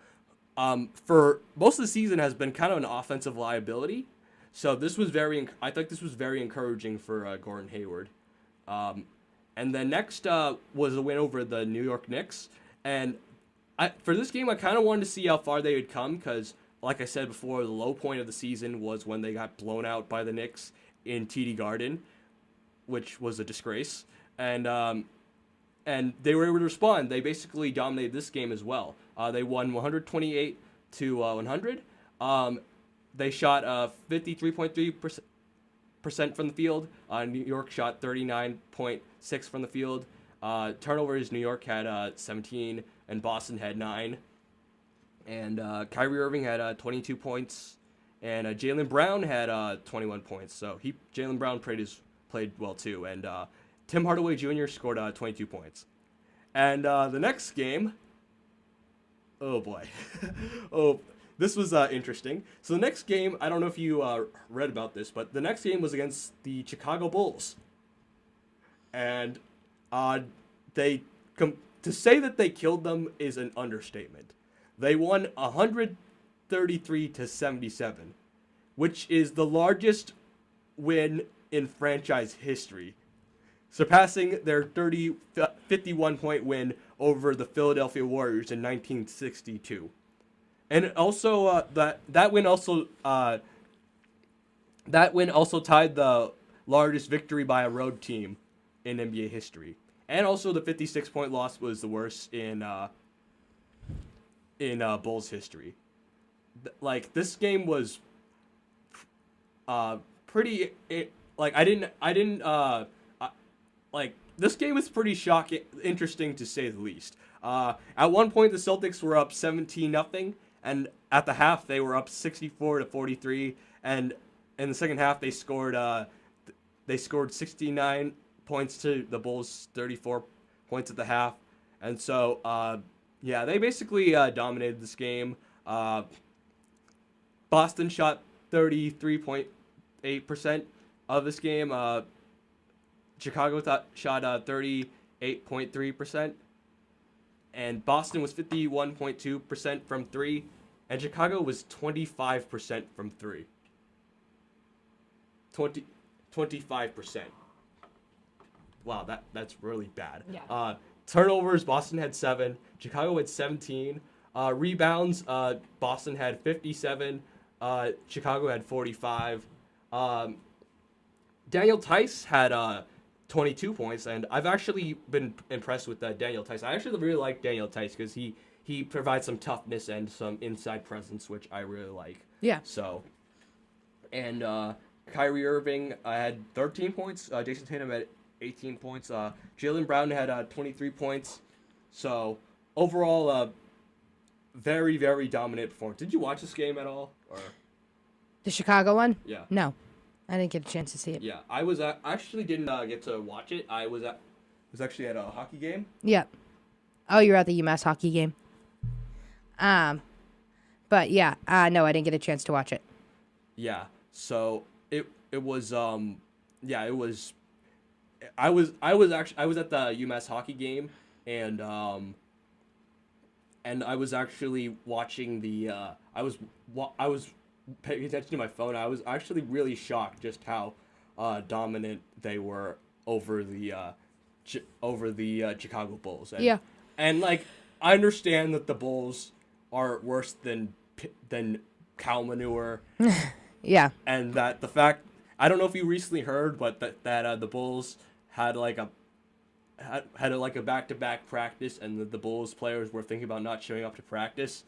for most of the season has been kind of an offensive liability. So this was I think this was very encouraging for Gordon Hayward. And then next was a win over the New York Knicks. And for this game, I kind of wanted to see how far they would come because, like I said before, the low point of the season was when they got blown out by the Knicks in TD Garden, which was a disgrace. And they were able to respond. They basically dominated this game as well. They won 128 to 100. They shot 53.3% from the field. New York shot 39.6% from the field. Turnovers, New York had 17, and Boston had 9. And Kyrie Irving had 22 points, and Jaylen Brown had 21 points. So Jaylen Brown played well too. And Tim Hardaway Jr. scored 22 points. And the next game, oh boy, this was interesting. So the next game, I don't know if you read about this, but the next game was against the Chicago Bulls. And to say that they killed them is an understatement. They won 133 to 77, which is the largest win in franchise history, surpassing their 51-point win over the Philadelphia Warriors in 1962. And also that win also tied the largest victory by a road team in NBA history. And also the 56-point loss was the worst in Bulls history. Like, this game was pretty this game is pretty shocking, interesting to say the least. At one point, the Celtics were up 17-0, and at the half, they were up 64 to 43. And in the second half, they scored 69 points to the Bulls' 34 points at the half. And so, they basically dominated this game. Boston shot 33.8% of this game. Chicago shot 38.3%, and Boston was 51.2% from 3, and Chicago was 25% from 3. 25%. Wow, that's really bad. Yeah. Turnovers, Boston had 7, Chicago had 17. Rebounds, Boston had 57, Chicago had 45. Daniel Tice had 22 points, and I've actually been impressed with Daniel Tice. I actually really like Daniel Tice because he provides some toughness and some inside presence, which I really like. Yeah. So, and Kyrie Irving had 13 points. Jason Tatum had 18 points. Jaylen Brown had 23 points. So, overall, very, very dominant performance. Did you watch this game at all? Or? The Chicago one? Yeah. No. I didn't get a chance to see it. Yeah, I was actually didn't get to watch it. I was actually at a hockey game. Yeah. Oh, you were at the UMass Hockey game. But yeah, no, I didn't get a chance to watch it. Yeah. So it was I was at the UMass Hockey game, and I was actually watching the I was paying attention to my phone. I was actually really shocked just how dominant they were over the Chicago Bulls. And like, I understand that the Bulls are worse than cow manure. Yeah. And that the fact, I don't know if you recently heard, but that the Bulls had like had like a back-to-back practice, and the Bulls players were thinking about not showing up to practice.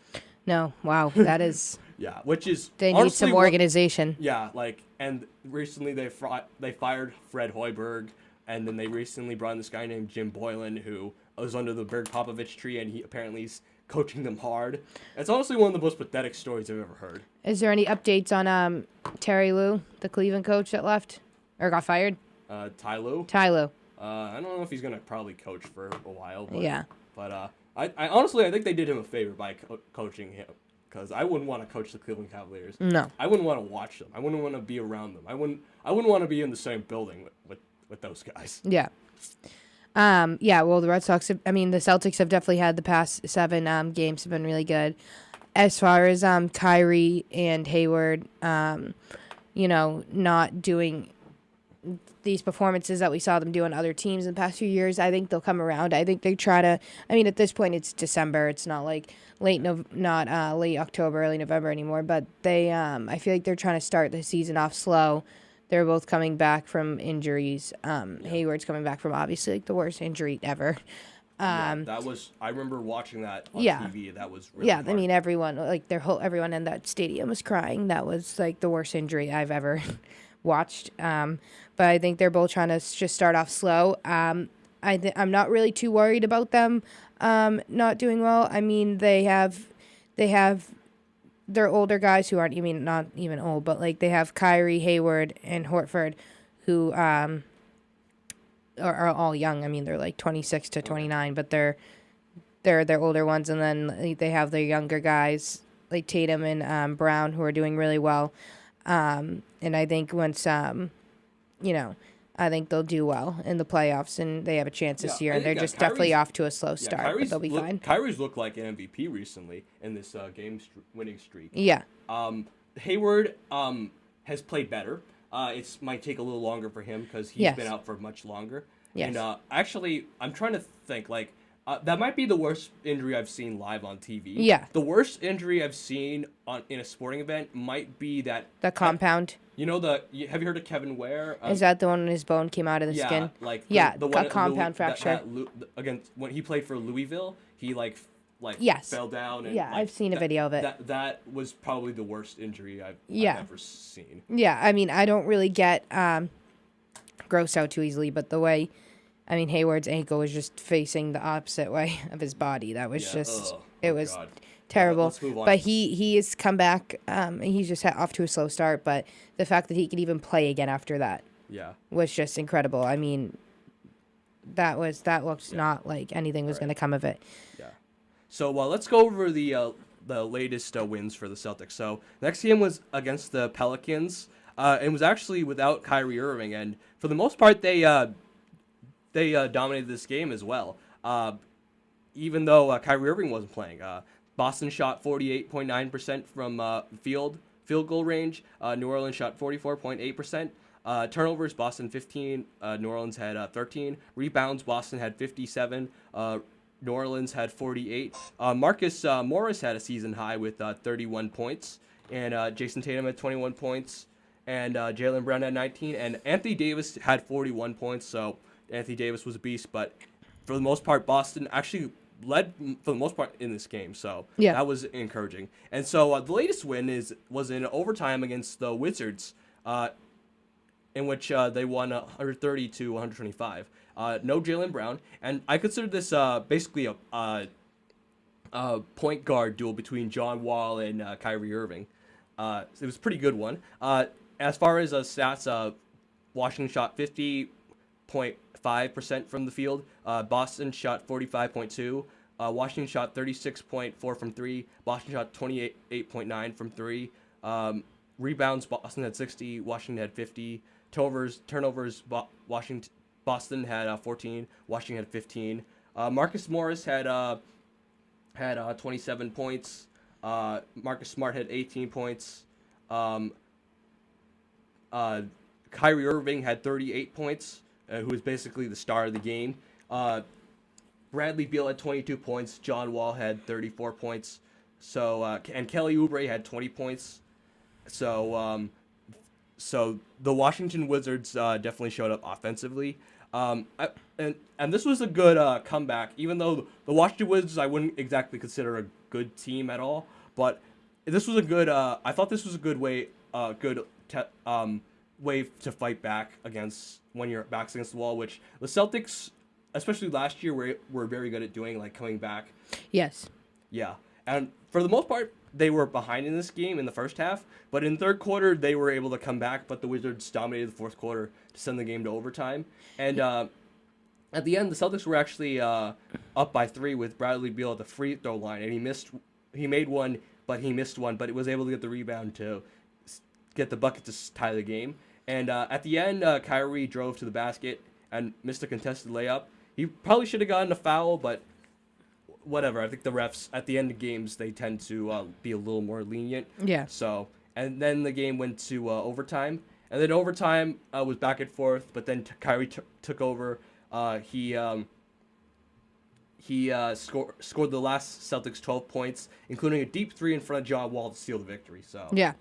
No, wow, that is. Yeah, which is They need honestly some organization. yeah, like, and recently they fired Fred Hoiberg, and then they recently brought in this guy named Jim Boylan, who was under the Berg Popovich tree, and he apparently is coaching them hard. It's honestly one of the most pathetic stories I've ever heard. Is there any updates on Terry Lue, the Cleveland coach that left or got fired? Ty Lue? Ty Lue. I don't know if he's gonna probably coach for a while. But, Yeah. But I honestly think they did him a favor by coaching him, because I wouldn't want to coach the Cleveland Cavaliers. No. I wouldn't want to watch them. I wouldn't want to be around them. I wouldn't want to be in the same building with those guys. Yeah. Yeah, well, the Red Sox, the Celtics have definitely had the past 7 games have been really good. As far as Kyrie and Hayward, not doing these performances that we saw them do on other teams in the past few years, I think they'll come around. I think they try to, at this point it's December. It's not like late October, early November anymore, but they, I feel like they're trying to start the season off slow. They're both coming back from injuries. Hayward's coming back from obviously like the worst injury ever. That was, I remember watching that on TV. That was really hard. Everyone, like everyone in that stadium was crying. That was like the worst injury I've ever watched. But I think they're both trying to just start off slow. I'm not really too worried about them not doing well. They have their older guys who aren't not even old, but like they have Kyrie, Hayward, and Horford, who are all young. They're like 26 to 29, but they're older ones, and then they have their younger guys like Tatum and Brown, who are doing really well. And I think once I think they'll do well in the playoffs, and they have a chance this year. And they're just definitely off to a slow start, but they'll be fine. Kyrie's looked like an MVP recently in this winning streak. Yeah. Hayward has played better. It might take a little longer for him because he's been out for much longer. Yes. And actually, I'm trying to think, that might be the worst injury I've seen live on TV. Yeah. The worst injury I've seen in a sporting event might be that... The compound. Have you heard of Kevin Ware? Is that the one when his bone came out of the skin? The one compound fracture. Against when he played for Louisville, he fell down. And, I've seen a video of it. That was probably the worst injury I've ever seen. Yeah, I don't really get grossed out too easily, but the way, Hayward's ankle was just facing the opposite way of his body. That was God. Terrible. Let's move on. But he has come back. He's just off to a slow start, but the fact that he could even play again after that was just incredible. That looked not like anything was going to come of it. Yeah. So let's go over the latest wins for the Celtics. So next game was against the Pelicans. It was actually without Kyrie Irving, and for the most part they dominated this game as well. Even though Kyrie Irving wasn't playing. Boston shot 48.9% from field goal range. New Orleans shot 44.8%. Turnovers, Boston 15. New Orleans had 13. Rebounds, Boston had 57. New Orleans had 48. Marcus Morris had a season high with 31 points. And Jason Tatum had 21 points. And Jaylen Brown had 19. And Anthony Davis had 41 points. So Anthony Davis was a beast. But for the most part, Boston actually led for the most part in this game, so that was encouraging. And so the latest win was in overtime against the Wizards, in which they won 130 to 125. No Jaylen Brown, and I consider this basically a point guard duel between John Wall and Kyrie Irving. It was a pretty good one. As far as stats, Washington shot 50.5% from the field. Boston shot 45.2. Washington shot 36.4 from 3. Boston shot 28.9 from 3. Rebounds, Boston had 60. Washington had 50. Turnovers, Boston had 14. Washington had 15. Marcus Morris had 27 points. Marcus Smart had 18 points. Kyrie Irving had 38 points. Who was basically the star of the game. Bradley Beal had 22 points. John Wall had 34 points. So and Kelly Oubre had 20 points. So so the Washington Wizards definitely showed up offensively. And this was a good comeback, even though the Washington Wizards I wouldn't exactly consider a good team at all. But this was a good. I thought this was a good way, way to fight back against when your back's against the wall, which the Celtics, especially last year, were very good at doing, like coming back. Yes. Yeah, and for the most part, they were behind in this game in the first half, but in third quarter they were able to come back. But the Wizards dominated the fourth quarter to send the game to overtime, and at the end the Celtics were actually up by 3 with Bradley Beal at the free throw line, and he made one, but he missed one, but he was able to get the rebound to get the bucket to tie the game. And at the end, Kyrie drove to the basket and missed a contested layup. He probably should have gotten a foul, but whatever. I think the refs at the end of games, they tend to be a little more lenient. Yeah. So, and then the game went to overtime, and then overtime was back and forth. But then Kyrie took over. He scored the last Celtics 12 points, including a deep 3 in front of John Wall to seal the victory. So yeah.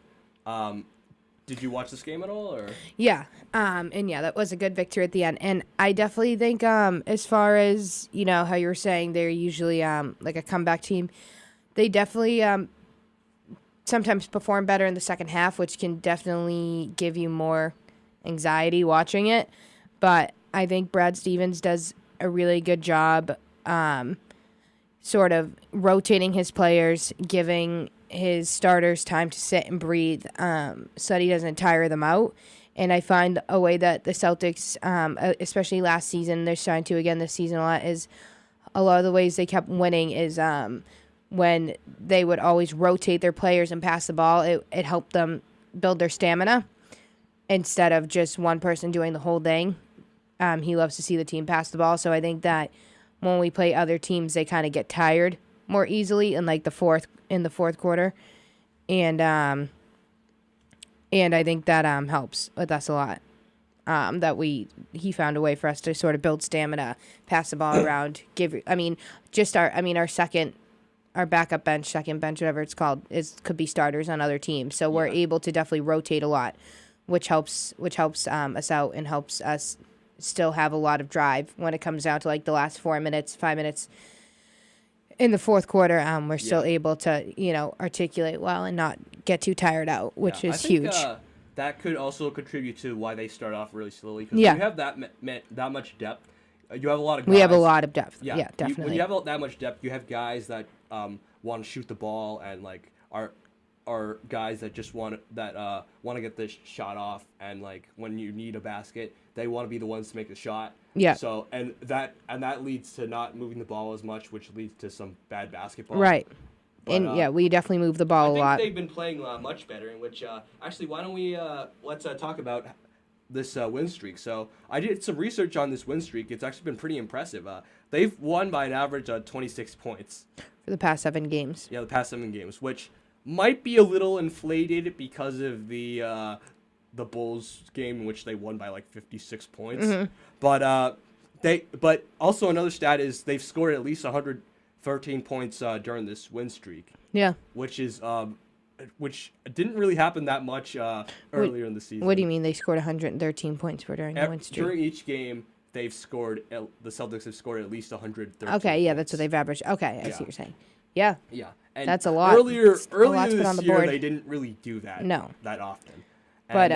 Did you watch this game at all, or? Yeah. And yeah, that was a good victory at the end. And I definitely think, as far as, how you were saying, they're usually, like a comeback team, they definitely, sometimes perform better in the second half, which can definitely give you more anxiety watching it. But I think Brad Stevens does a really good job, sort of rotating his players, giving his starters time to sit and breathe, so that he doesn't tire them out. And I find a way that the Celtics, especially last season, they're starting to again this season a lot, is a lot of the ways they kept winning is when they would always rotate their players and pass the ball. It helped them build their stamina instead of just one person doing the whole thing. He loves to see the team pass the ball, so I think that when we play other teams, they kind of get tired more easily in the fourth quarter, and I think that helps with us a lot. He found a way for us to sort of build stamina, pass the ball around, our backup bench, second bench, whatever it's called, could be starters on other teams. So we're able to definitely rotate a lot, which helps us out and helps us still have a lot of drive when it comes down to the last 5 minutes. In the fourth quarter, we're still able to, articulate well and not get too tired out, which is huge. That could also contribute to why they start off really slowly. Because you have that much depth, you have a lot of guys. We have a lot of depth. Yeah, definitely. When you have that much depth, you have guys that want to shoot the ball and are guys that just want to get this shot off, and when you need a basket, they want to be the ones to make the shot. Yeah. So and that leads to not moving the ball as much, which leads to some bad basketball. Right. But, we definitely move the ball a lot. I think they've been playing much better. In which actually, why don't we let's talk about this win streak. So I did some research on this win streak. It's actually been pretty impressive. They've won by an average of 26 points for the past 7 games. Yeah, the past 7 games, which might be a little inflated because of the Bulls game in which they won by 56 points. Mm-hmm. But also another stat is they've scored at least 113 points during this win streak. Yeah. Which didn't really happen that much earlier in the season. What do you mean they scored 113 points during the win streak? During each game, the Celtics have scored at least 113. Okay, yeah, that's what they've averaged. Okay, I see what you're saying. Yeah. Yeah. And that's a lot. Earlier this year, they didn't really do that. No. That often. But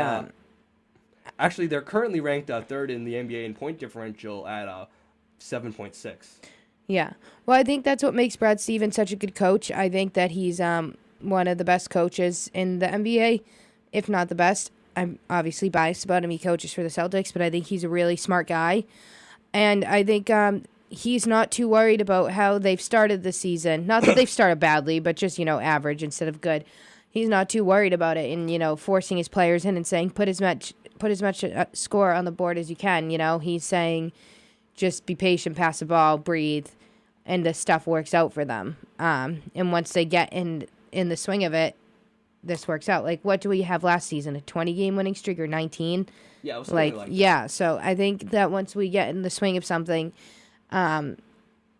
actually, they're currently ranked third in the NBA in point differential at 7.6. Yeah. Well, I think that's what makes Brad Stevens such a good coach. I think that he's one of the best coaches in the NBA, if not the best. I'm obviously biased about him. He coaches for the Celtics, but I think he's a really smart guy. And I think he's not too worried about how they've started the season. Not that they've started badly, but just, average instead of good. He's not too worried about it and, forcing his players in and saying, put as much score on the board as you can. He's saying, just be patient, pass the ball, breathe, and the stuff works out for them. And once they get in the swing of it, this works out. What do we have last season? A 20-game winning streak or 19? Yeah, it was something like that. Yeah, so I think that once we get in the swing of something,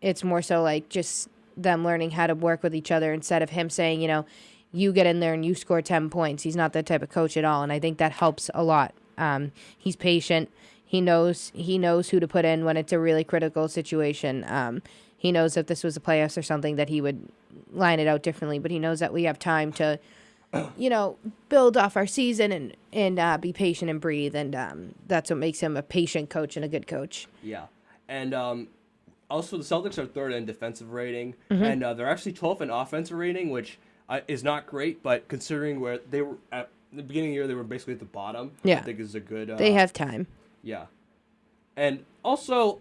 it's more so just them learning how to work with each other instead of him saying, you get in there and you score 10 points. He's not that type of coach at all, and I think that helps a lot. He's patient. He knows who to put in when it's a really critical situation. He knows if this was a playoffs or something that he would line it out differently, but he knows that we have time to, build off our season and be patient and breathe, and that's what makes him a patient coach and a good coach. Yeah, and also the Celtics are third in defensive rating, and they're actually 12th in offensive rating, which is not great, but considering where they were at the beginning of the year, they were basically at the bottom. Yeah. I think is a good. They have time. Yeah, and also,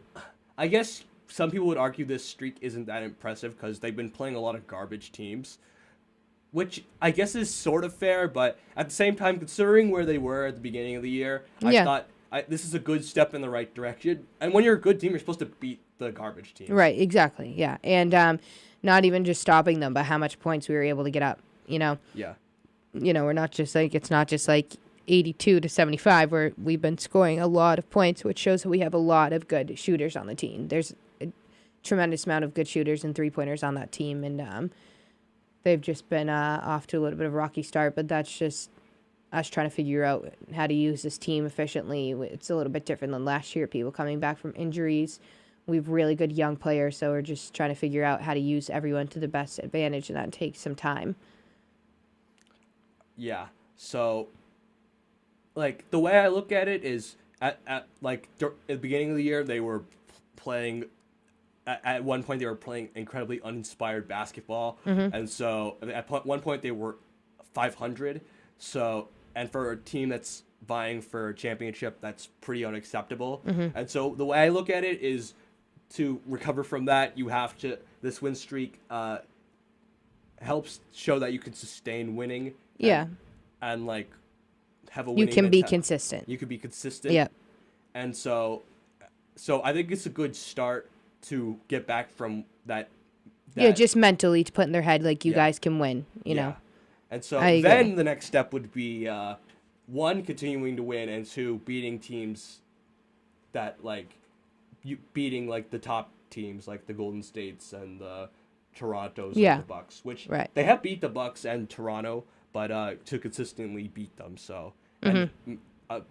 I guess some people would argue this streak isn't that impressive because they've been playing a lot of garbage teams, which I guess is sort of fair, but at the same time, considering where they were at the beginning of the year, I thought this is a good step in the right direction. And when you're a good team, you're supposed to beat the garbage teams. Right, exactly, yeah. And not even just stopping them, but how much points we were able to get up, Yeah. We're not just like, it's not just like 82 to 75 where we've been scoring a lot of points, which shows that we have a lot of good shooters on the team. There's a tremendous amount of good shooters and three-pointers on that team, and they've just been off to a little bit of a rocky start, but that's just us trying to figure out how to use this team efficiently. It's a little bit different than last year, people coming back from injuries. We have really good young players, so we're just trying to figure out how to use everyone to the best advantage, and that takes some time. Yeah, so, like, the way I look at it is, at the beginning of the year, they were playing, at one point, they were playing incredibly uninspired basketball, and so, at one point, they were 500, so, and for a team that's vying for a championship, that's pretty unacceptable, and so, the way I look at it is, to recover from that, you have to, this win streak, helps show that you can sustain winning. And like have a winning You can be mentality. consistent. You can be consistent. Yep. And so I think it's a good start to get back from that just mentally to put in their head like you guys can win, you know. And so then the next step would be one, continuing to win, and two, beating teams that beating like the top teams like the Golden States and the Torontos and the Bucks, which they have beat the Bucks and Toronto, but to consistently beat them. So and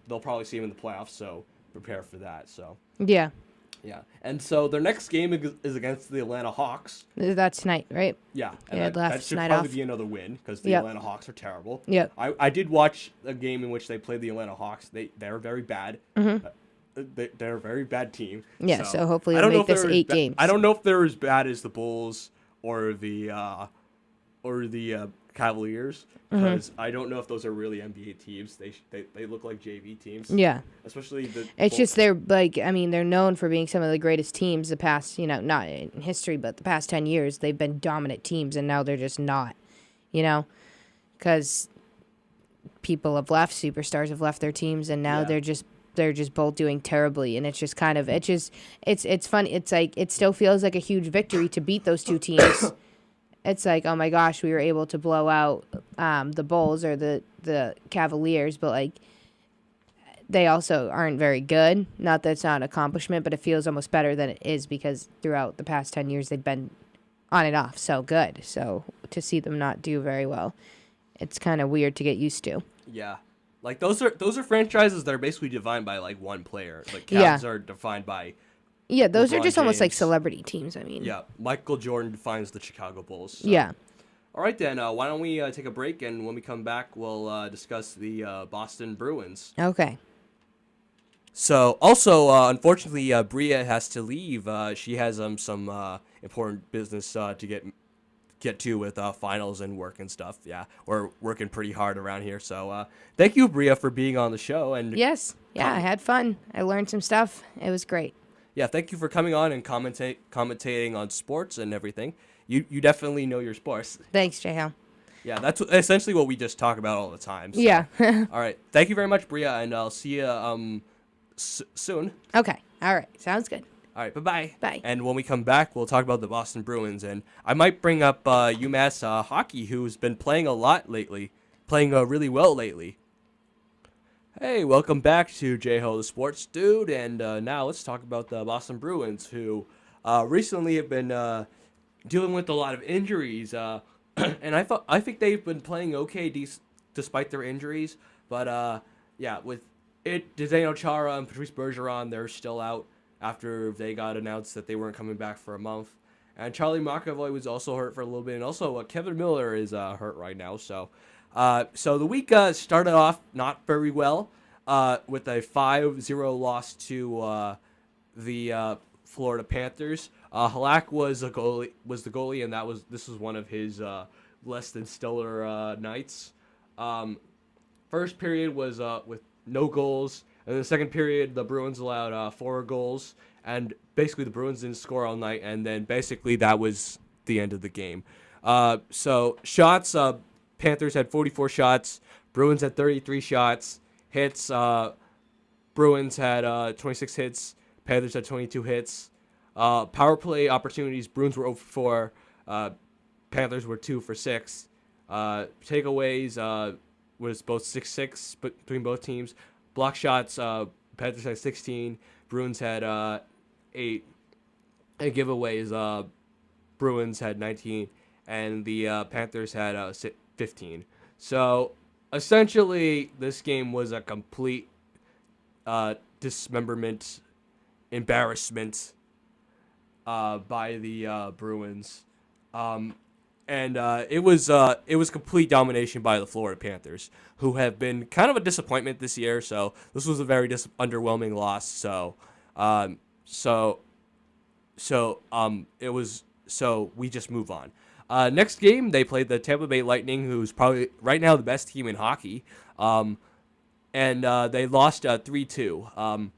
they'll probably see them in the playoffs, so prepare for that. So yeah. And so their next game is against the Atlanta Hawks. That's tonight, right? Yeah. And that should probably be another win because the Atlanta Hawks are terrible. Yep. I did watch a game in which they played the Atlanta Hawks. They're very bad. They're a very bad team. Yeah, so hopefully they'll make this 8 games. I don't know if they're as bad as the Bulls or the Cavaliers, because I don't know if those are really NBA teams. They look like JV teams. Yeah. Especially the It's Bulls. just they're they're known for being some of the greatest teams the past, not in history, but the past 10 years. They've been dominant teams, and now they're just not, because people have left, superstars have left their teams, and now they're just both doing terribly, and it's just kind of it's fun. It's like it still feels like a huge victory to beat those two teams. It's like, oh my gosh, we were able to blow out the Bulls or the Cavaliers, but they also aren't very good. Not that it's not an accomplishment, but it feels almost better than it is because throughout the past 10 years they've been on and off so good. So to see them not do very well, it's kind of weird to get used to. Yeah. Those are franchises that are basically defined by one player. Cavs are defined by those LeBron are just almost like James. celebrity teams. I mean, Michael Jordan defines the Chicago Bulls. So. Yeah. All right then. Why don't we take a break, and when we come back, we'll discuss the Boston Bruins. Okay. So also, unfortunately, Bria has to leave. She has some important business to get to with finals and work and stuff. Yeah, we're working pretty hard around here. So thank you, Bria, for being on the show. And yes, I had fun. I learned some stuff. It was great. Yeah, thank you for coming on and commentating on sports and everything. You definitely know your sports. Thanks, Jay. Yeah, that's essentially what we just talk about all the time. So. Yeah. All right. Thank you very much, Bria, and I'll see you soon. Okay. All right. Sounds good. All right. Bye-bye. Bye. And when we come back, we'll talk about the Boston Bruins, and I might bring up UMass Hockey, who's been playing a lot lately, playing really well lately. Hey, welcome back to J-Ho the Sports Dude, and now let's talk about the Boston Bruins, who recently have been dealing with a lot of injuries. and I think they've been playing okay despite their injuries. But yeah, with Zdeno Chara and Patrice Bergeron, they're still out after they got announced that they weren't coming back for a month. And Charlie McAvoy was also hurt for a little bit, and also Kevin Miller is hurt right now. So the week started off not very well with a 5-0 loss to the Florida Panthers. Halak was the goalie, and this was one of his less than stellar nights. First period was with no goals, and in the second period the Bruins allowed 4 goals, and basically the Bruins didn't score all night, and then basically that was the end of the game. So shots, Panthers had 44 shots, Bruins had 33 shots. Hits, Bruins had 26 hits, Panthers had 22 hits. Power play opportunities, Bruins were 0 for 4, Panthers were 2 for 6. Takeaways was both 6-6 between both teams. Block shots, Panthers had 16, Bruins had 8. And giveaways, Bruins had 19, and the Panthers had 15. So essentially, this game was a complete dismemberment, embarrassment by the Bruins. And it was complete domination by the Florida Panthers, who have been kind of a disappointment this year. So this was a very underwhelming loss. So we just move on. Next game, they played the Tampa Bay Lightning, who's probably right now the best team in hockey, and they lost 3-2.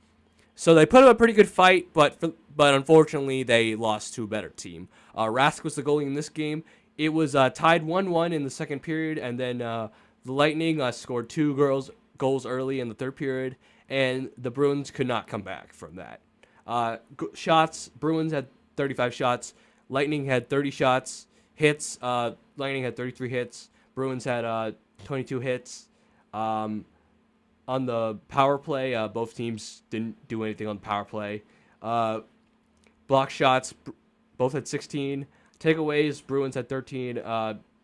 So they put up a pretty good fight, but unfortunately they lost to a better team. Rask was the goalie in this game. It was tied 1-1 in the second period, and then the Lightning scored 2 goals early in the third period, and the Bruins could not come back from that. Shots, Bruins had 35 shots, Lightning had 30 shots. Hits, Lightning had 33 hits, Bruins had 22 hits. On the power play, both teams didn't do anything on the power play. Block shots, both had 16. Takeaways, Bruins had 13,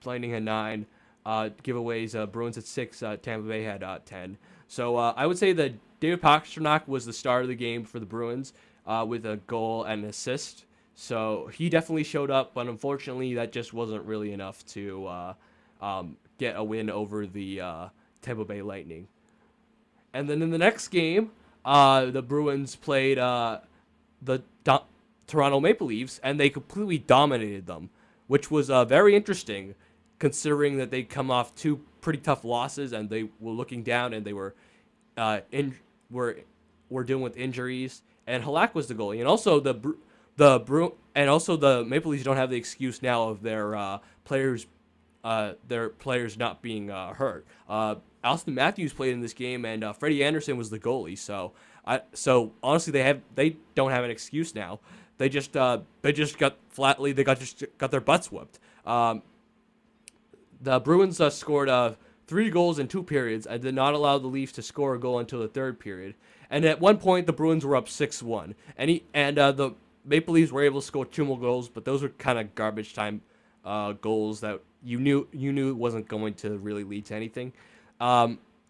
Lightning had 9. Giveaways, Bruins had 6, Tampa Bay had 10. So I would say that David Pastrnak was the star of the game for the Bruins with a goal and an assist. So he definitely showed up, but unfortunately that just wasn't really enough to get a win over the Tampa Bay Lightning. And then in the next game, the Bruins played the Toronto Maple Leafs, and they completely dominated them, which was very interesting, considering that they'd come off 2 pretty tough losses, and they were looking down, and they were dealing with injuries. And Halak was the goalie, and also the Maple Leafs don't have the excuse now of their players not being hurt. Austin Matthews played in this game, and Freddie Anderson was the goalie. So honestly, they don't have an excuse now. They just got their butts whooped. The Bruins scored 3 goals in 2 periods and did not allow the Leafs to score a goal until the third period. And at one point, the Bruins were up 6-1, and the Maple Leafs were able to score 2 more goals, but those were kind of garbage time goals that you knew wasn't going to really lead to anything.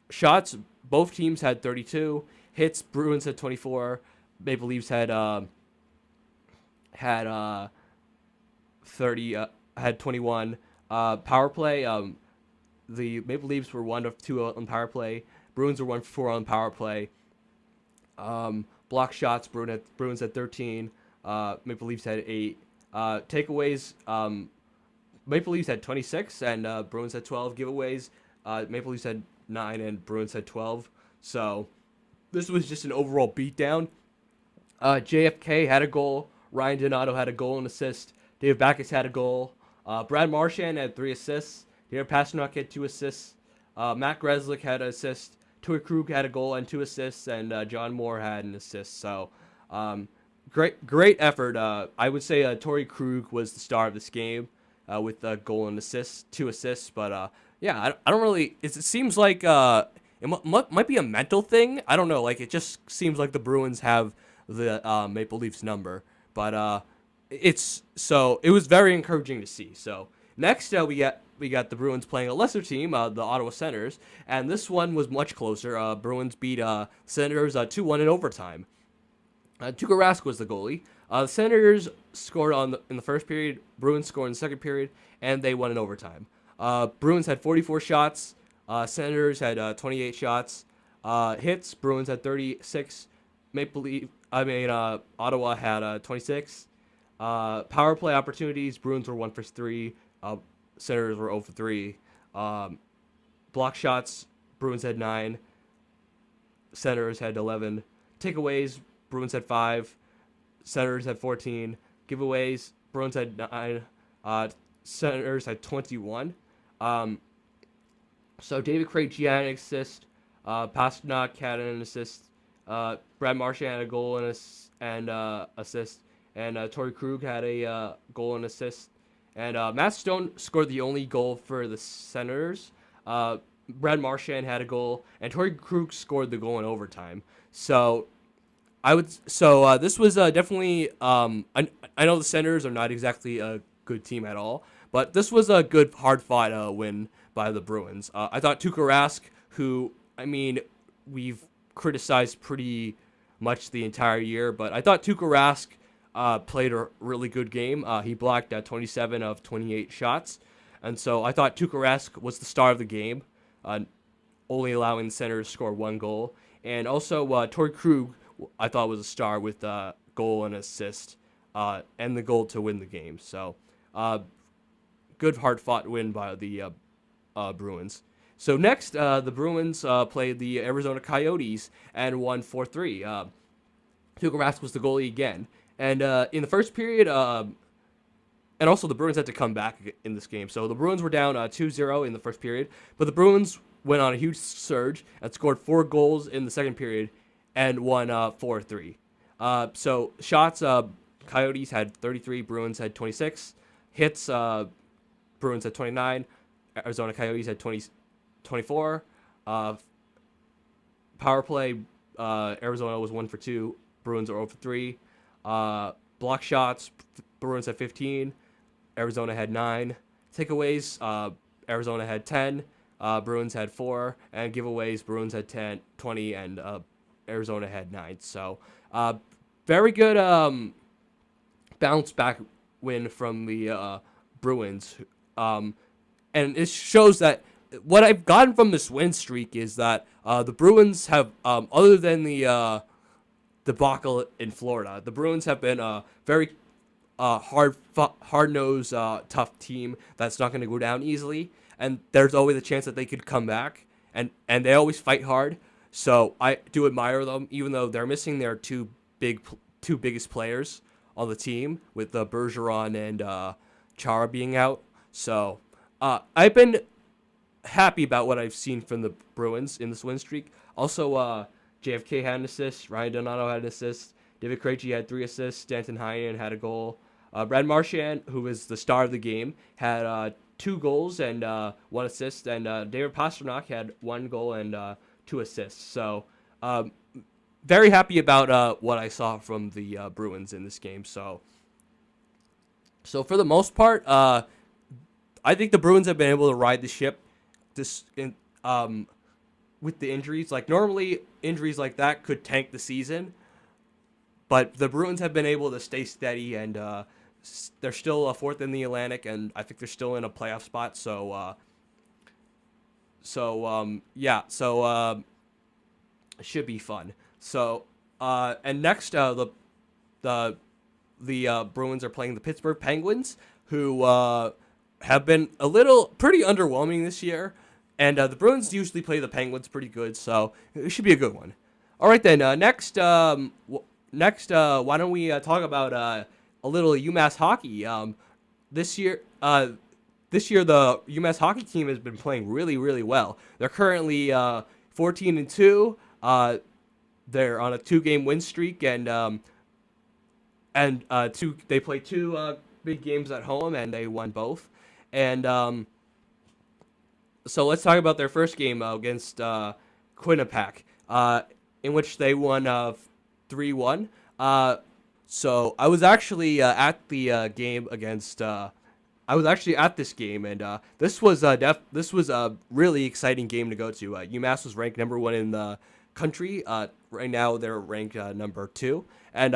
Shots, both teams had 32. Hits, Bruins had 24. Maple Leafs had 21. Power play, the Maple Leafs were 1 of 2 on power play. Bruins were 1 for 4 on power play. Block shots, Bruins had 13. Maple Leafs had 8. Takeaways, Maple Leafs had 26 and Bruins had 12. Giveaways, Maple Leafs had 9 and Bruins had 12. So this was just an overall beatdown. JFK had a goal. Ryan Donato had a goal and assist. David Backes had a goal. Brad Marchand had 3 assists. David Pastrnak had 2 assists. Matt Grzelcyk had an assist. Torrey Krug had a goal and 2 assists, and John Moore had an assist. So great effort. I would say Torrey Krug was the star of this game with a goal and assist, 2 assists. But yeah, I don't really. It seems like it might be a mental thing. I don't know. Like it just seems like the Bruins have the Maple Leafs number. But it was very encouraging to see. So Next, we got the Bruins playing a lesser team, the Ottawa Senators, and this one was much closer. Bruins beat Senators 2-1 in overtime. Tuukka Rask was the goalie. The Senators scored in the first period. Bruins scored in the second period, and they won in overtime. Bruins had 44 shots. Senators had 28 shots. Hits. Bruins had 36. Ottawa had 26. Power play opportunities. Bruins were 1 for 3. Senators were 0 for 3. Block shots. Bruins had 9. Senators had 11. Takeaways. Bruins had 5. Senators had 14. Giveaways. Bruins had 9. Senators had 21. So David Krejci had an assist. Pastrnak had an assist. Brad Marchand had a goal and assist. And Torrey Krug had a goal and assist. And Matt Stone scored the only goal for the Senators. Brad Marchand had a goal, and Torrey Krug scored the goal in overtime. So this was definitely. I know the Senators are not exactly a good team at all, but this was a good, hard-fought win by the Bruins. I thought Tuukka Rask, who we've criticized pretty much the entire year, but I thought Tuukka Rask played a really good game. He blocked 27 of 28 shots, and so I thought Tuukka Rask was the star of the game, only allowing the Senators to score 1 goal. And also Torrey Krug, I thought, was a star with goal and assist, and the goal to win the game. So good, hard-fought win by the Bruins. So next, the Bruins played the Arizona Coyotes and won 4-3. Tuukka Rask was the goalie again. And in the first period, and also the Bruins had to come back in this game. So the Bruins were down 2-0 in the first period, but the Bruins went on a huge surge and scored 4 goals in the second period and won 4-3. So shots, Coyotes had 33, Bruins had 26. Hits, Bruins had 29, Arizona Coyotes had 24. Power play, Arizona was 1 for 2, Bruins are 0 for 3. Block shots, Bruins had 15, Arizona had 9. Takeaways, Arizona had 10, Bruins had 4, and giveaways, Bruins had 20, and Arizona had 9. So very good bounce back win from the Bruins. And it shows that what I've gotten from this win streak is that the Bruins have, other than the debacle in Florida, the Bruins have been a very hard-nosed, tough team that's not going to go down easily, and there's always a chance that they could come back, and they always fight hard. So I do admire them, even though they're missing their two biggest players on the team, with Bergeron and Chara being out. So I've been happy about what I've seen from the Bruins in this win streak. Also, JFK had an assist. Ryan Donato had an assist. David Krejci had 3 assists. Stanton Heinen had a goal. Brad Marchand, who is the star of the game, had 2 goals and 1 assist. And David Pastrnak had 1 goal and 2 assists. So very happy about what I saw from the Bruins in this game. So for the most part, I think the Bruins have been able to ride the ship with the injuries. Like, normally injuries like that could tank the season, but the Bruins have been able to stay steady, and they're still 4th in the Atlantic, and I think they're still in a playoff spot. It should be fun. So and next, the Bruins are playing the Pittsburgh Penguins, who have been pretty underwhelming this year. And the Bruins usually play the Penguins pretty good, so it should be a good one. All right, then. Next, why don't we talk about a little UMass hockey? This year, the UMass hockey team has been playing really, really well. They're currently 14-2. They're on a 2-game win streak, and they play 2 big games at home, and they won both. And so let's talk about their first game against Quinnipiac, in which they won 3-1. So I was actually at the game against I was actually at this game, and this was a really exciting game to go to. UMass was ranked number 1 in the country. Right now, they're ranked number 2, and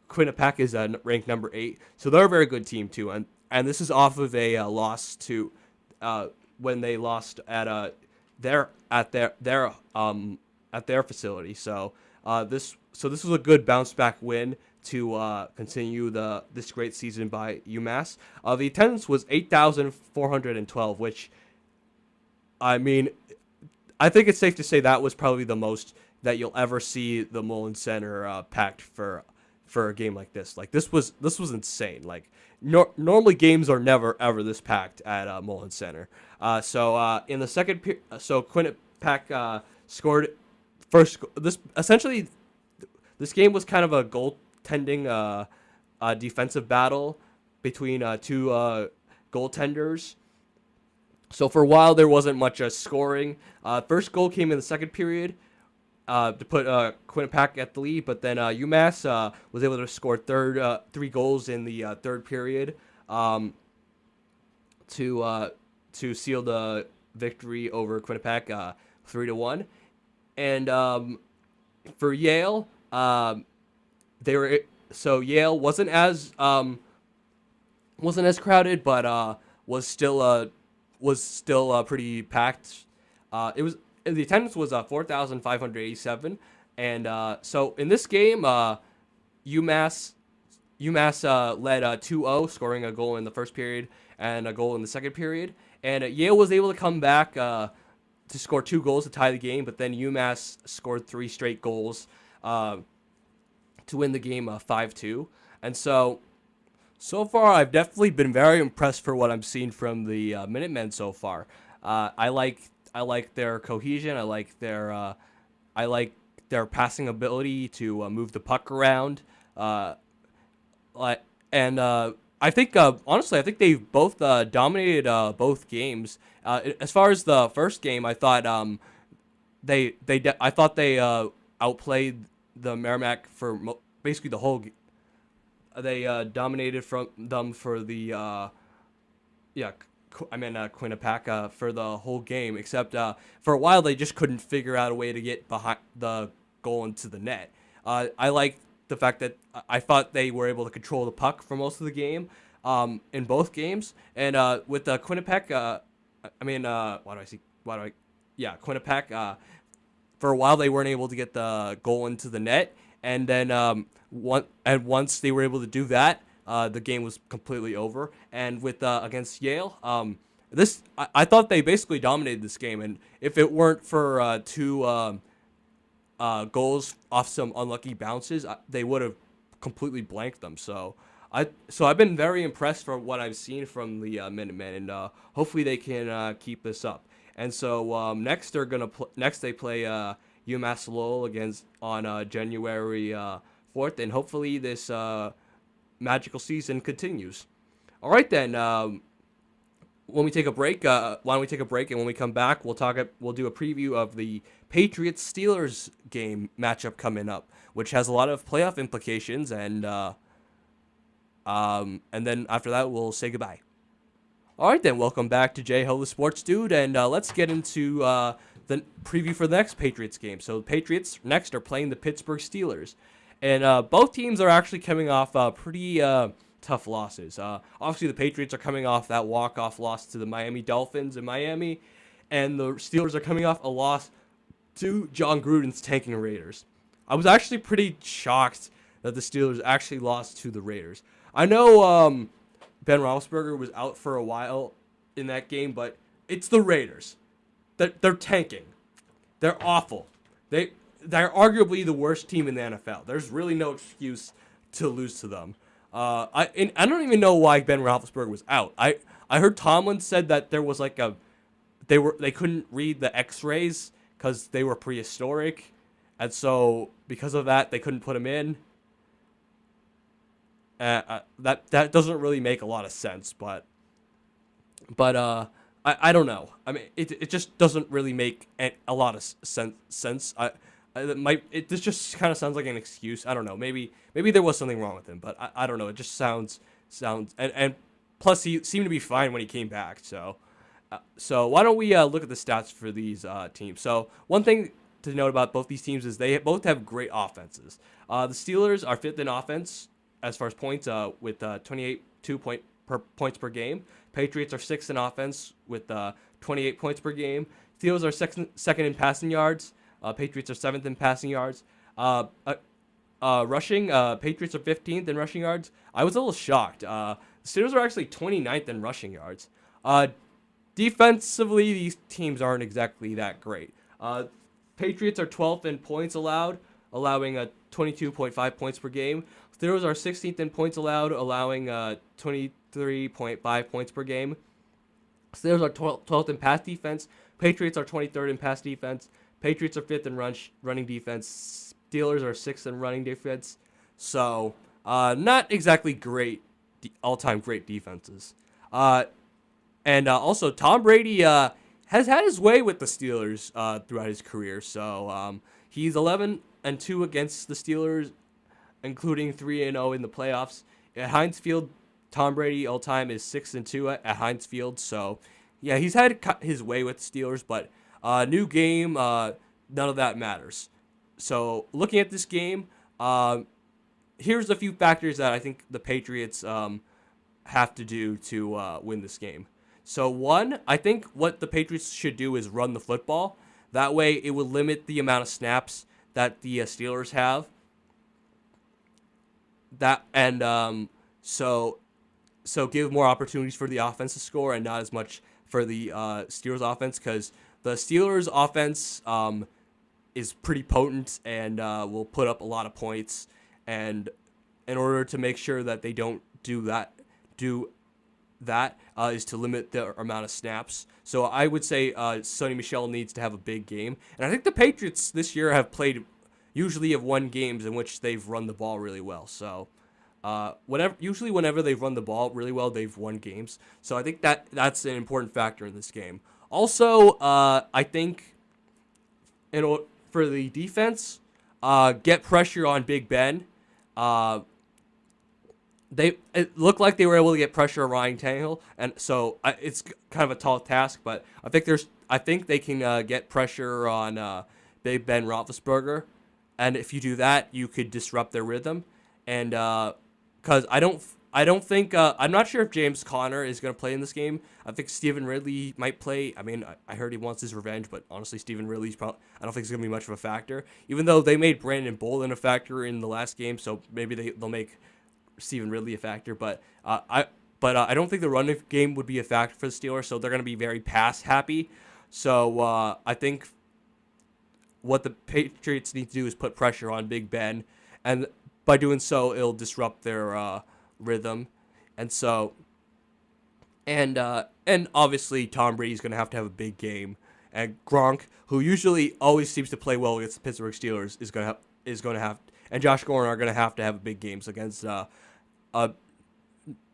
Quinnipiac is ranked number 8. So they're a very good team too. And this is off of a loss to when they lost at their facility. So this was a good bounce back win to continue this great season by UMass. The attendance was 8,412, which, I mean, I think it's safe to say that was probably the most that you'll ever see the Mullen Center packed for a game like this. Like this was insane. Like normally games are never ever this packed at Mullen Center. So in the second period, so Quinnipiac scored first. This game was kind of a goaltending defensive battle between two goaltenders. So for a while there wasn't much scoring. First goal came in the second period to put Quinnipiac at the lead, but then UMass was able to score 3 goals in the third period to seal the victory over Quinnipiac 3-1. And for Yale, Yale wasn't as crowded, but was still pretty packed. The attendance was 4,587, and so in this game, UMass led 2-0, scoring a goal in the first period and a goal in the second period, and Yale was able to come back to score 2 goals to tie the game, but then UMass scored 3 straight goals to win the game 5-2, and so far I've definitely been very impressed for what I'm seeing from the Minutemen so far. I like their cohesion. I like their passing ability to move the puck around. I think honestly, I think they've both dominated both games. As far as the first game, I thought they outplayed the Merrimack for basically the whole. They dominated from them for the Quinnipiac for the whole game, except for a while they just couldn't figure out a way to get behind the goal into the net. I like the fact that I thought they were able to control the puck for most of the game in both games, and with the Quinnipiac, Quinnipiac, for a while they weren't able to get the goal into the net, and then once they were able to do that, the game was completely over. And with against Yale, I thought they basically dominated this game. And if it weren't for 2 goals off some unlucky bounces, they would have completely blanked them. So I've been very impressed for what I've seen from the Minutemen, and hopefully they can keep this up. And so next they play UMass Lowell on January 4th, and hopefully this magical season continues. All right, then. When we take a break, why don't we take a break, and when we come back, we'll do a preview of the Patriots-Steelers game matchup coming up, which has a lot of playoff implications, and then after that, we'll say goodbye. All right, then. Welcome back to Jay Ho, the Sports Dude, and let's get into the preview for the next Patriots game. So the Patriots next are playing the Pittsburgh Steelers. And both teams are actually coming off pretty tough losses. Obviously, the Patriots are coming off that walk-off loss to the Miami Dolphins in Miami, and the Steelers are coming off a loss to John Gruden's tanking Raiders. I was actually pretty shocked that the Steelers actually lost to the Raiders. I know Ben Roethlisberger was out for a while in that game, but it's the Raiders. They're tanking. They're awful. They're arguably the worst team in the NFL. There's really no excuse to lose to them. I don't even know why Ben Roethlisberger was out. I heard Tomlin said that there was they couldn't read the X-rays because they were prehistoric, and so because of that they couldn't put him in. That doesn't really make a lot of sense, but I don't know. I mean, it just doesn't really make a lot of sense. This just kind of sounds like an excuse. I don't know. Maybe there was something wrong with him, but I don't know. It just sounds and plus he seemed to be fine when he came back. So why don't we look at the stats for these teams? So one thing to note about both these teams is they both have great offenses. The Steelers are fifth in offense as far as points with 28 points per game. Patriots are sixth in offense with 28 points per game. Steelers are second in passing yards. Patriots are seventh in passing yards. Rushing, Patriots are 15th in rushing yards. I was a little shocked. The Steelers are actually 29th in rushing yards. Defensively, these teams aren't exactly that great. Patriots are 12th in points allowed, allowing 22.5 points per game. Steelers are 16th in points allowed, allowing 23.5 points per game. Steelers are 12th in pass defense. Patriots are 23rd in pass defense. Patriots are 5th in running defense. Steelers are 6th in running defense. So, not exactly great, all-time great defenses. And also, Tom Brady has had his way with the Steelers throughout his career. So, he's 11-2 against the Steelers, including 3-0 in the playoffs. At Heinz Field, Tom Brady all-time is 6-2 at Heinz Field. So, yeah, he's had his way with the Steelers, but new game, none of that matters. So, looking at this game, here's a few factors that I think the Patriots have to do to win this game. So, one, I think what the Patriots should do is run the football. That way, it will limit the amount of snaps that the Steelers have. So give more opportunities for the offense to score and not as much for the Steelers offense, because the Steelers offense is pretty potent and will put up a lot of points. And in order to make sure that they don't do that is to limit the amount of snaps. So I would say Sonny Michel needs to have a big game. And I think the Patriots this year usually have won games in which they've run the ball really well. So whenever they've run the ball really well, they've won games. So I think that's an important factor in this game. Also, I think for the defense, get pressure on Big Ben. It looked like they were able to get pressure on Ryan Tannehill, and so it's kind of a tall task. But I think they can get pressure on Big Ben Roethlisberger, and if you do that, you could disrupt their rhythm. And because I don't think I'm not sure if James Conner is going to play in this game. I think Stephen Ridley might play. I mean, I heard he wants his revenge, but honestly, Stephen Ridley's I don't think it's going to be much of a factor. Even though they made Brandon Bolden a factor in the last game, so maybe they'll make Stephen Ridley a factor. But I don't think the running game would be a factor for the Steelers, so they're going to be very pass happy. So I think what the Patriots need to do is put pressure on Big Ben, and by doing so, it'll disrupt their rhythm. And so, and obviously Tom Brady's going to have a big game, and Gronk, who usually always seems to play well against the Pittsburgh Steelers, is going to have, and Josh Gordon are going to have big games against a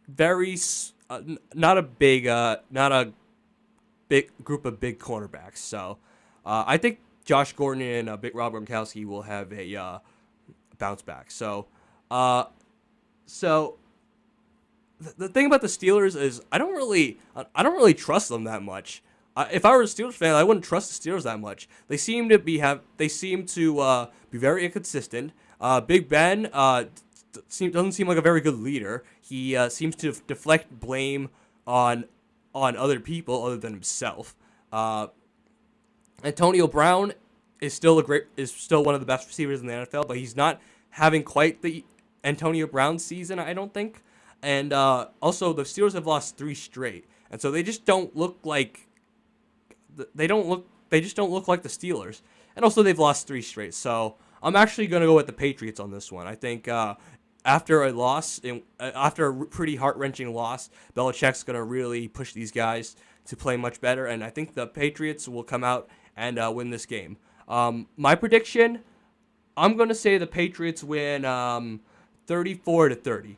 very not a big group of big cornerbacks. So I think Josh Gordon and Big Rob Gronkowski will have a bounce back. So the thing about the Steelers is I don't really trust them that much. If I were a Steelers fan, I wouldn't trust the Steelers that much. They seem to be very inconsistent. Big Ben doesn't seem like a very good leader. He seems to deflect blame on other people other than himself. Antonio Brown is still one of the best receivers in the NFL, but he's not having quite the Antonio Brown season, I don't think. And also, the Steelers have lost 3 straight, and so they just don't look like the Steelers. And also, they've lost 3 straight. So I'm actually going to go with the Patriots on this one. I think after a pretty heart-wrenching loss, Belichick's going to really push these guys to play much better, and I think the Patriots will come out and win this game. My prediction, I'm going to say the Patriots win 34-30.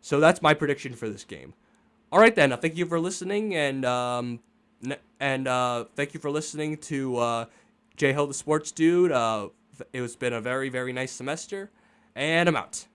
So that's my prediction for this game. All right, then. Thank you for listening, and thank you for listening to J-Ho the Sports Dude. It's been a very, very nice semester, and I'm out.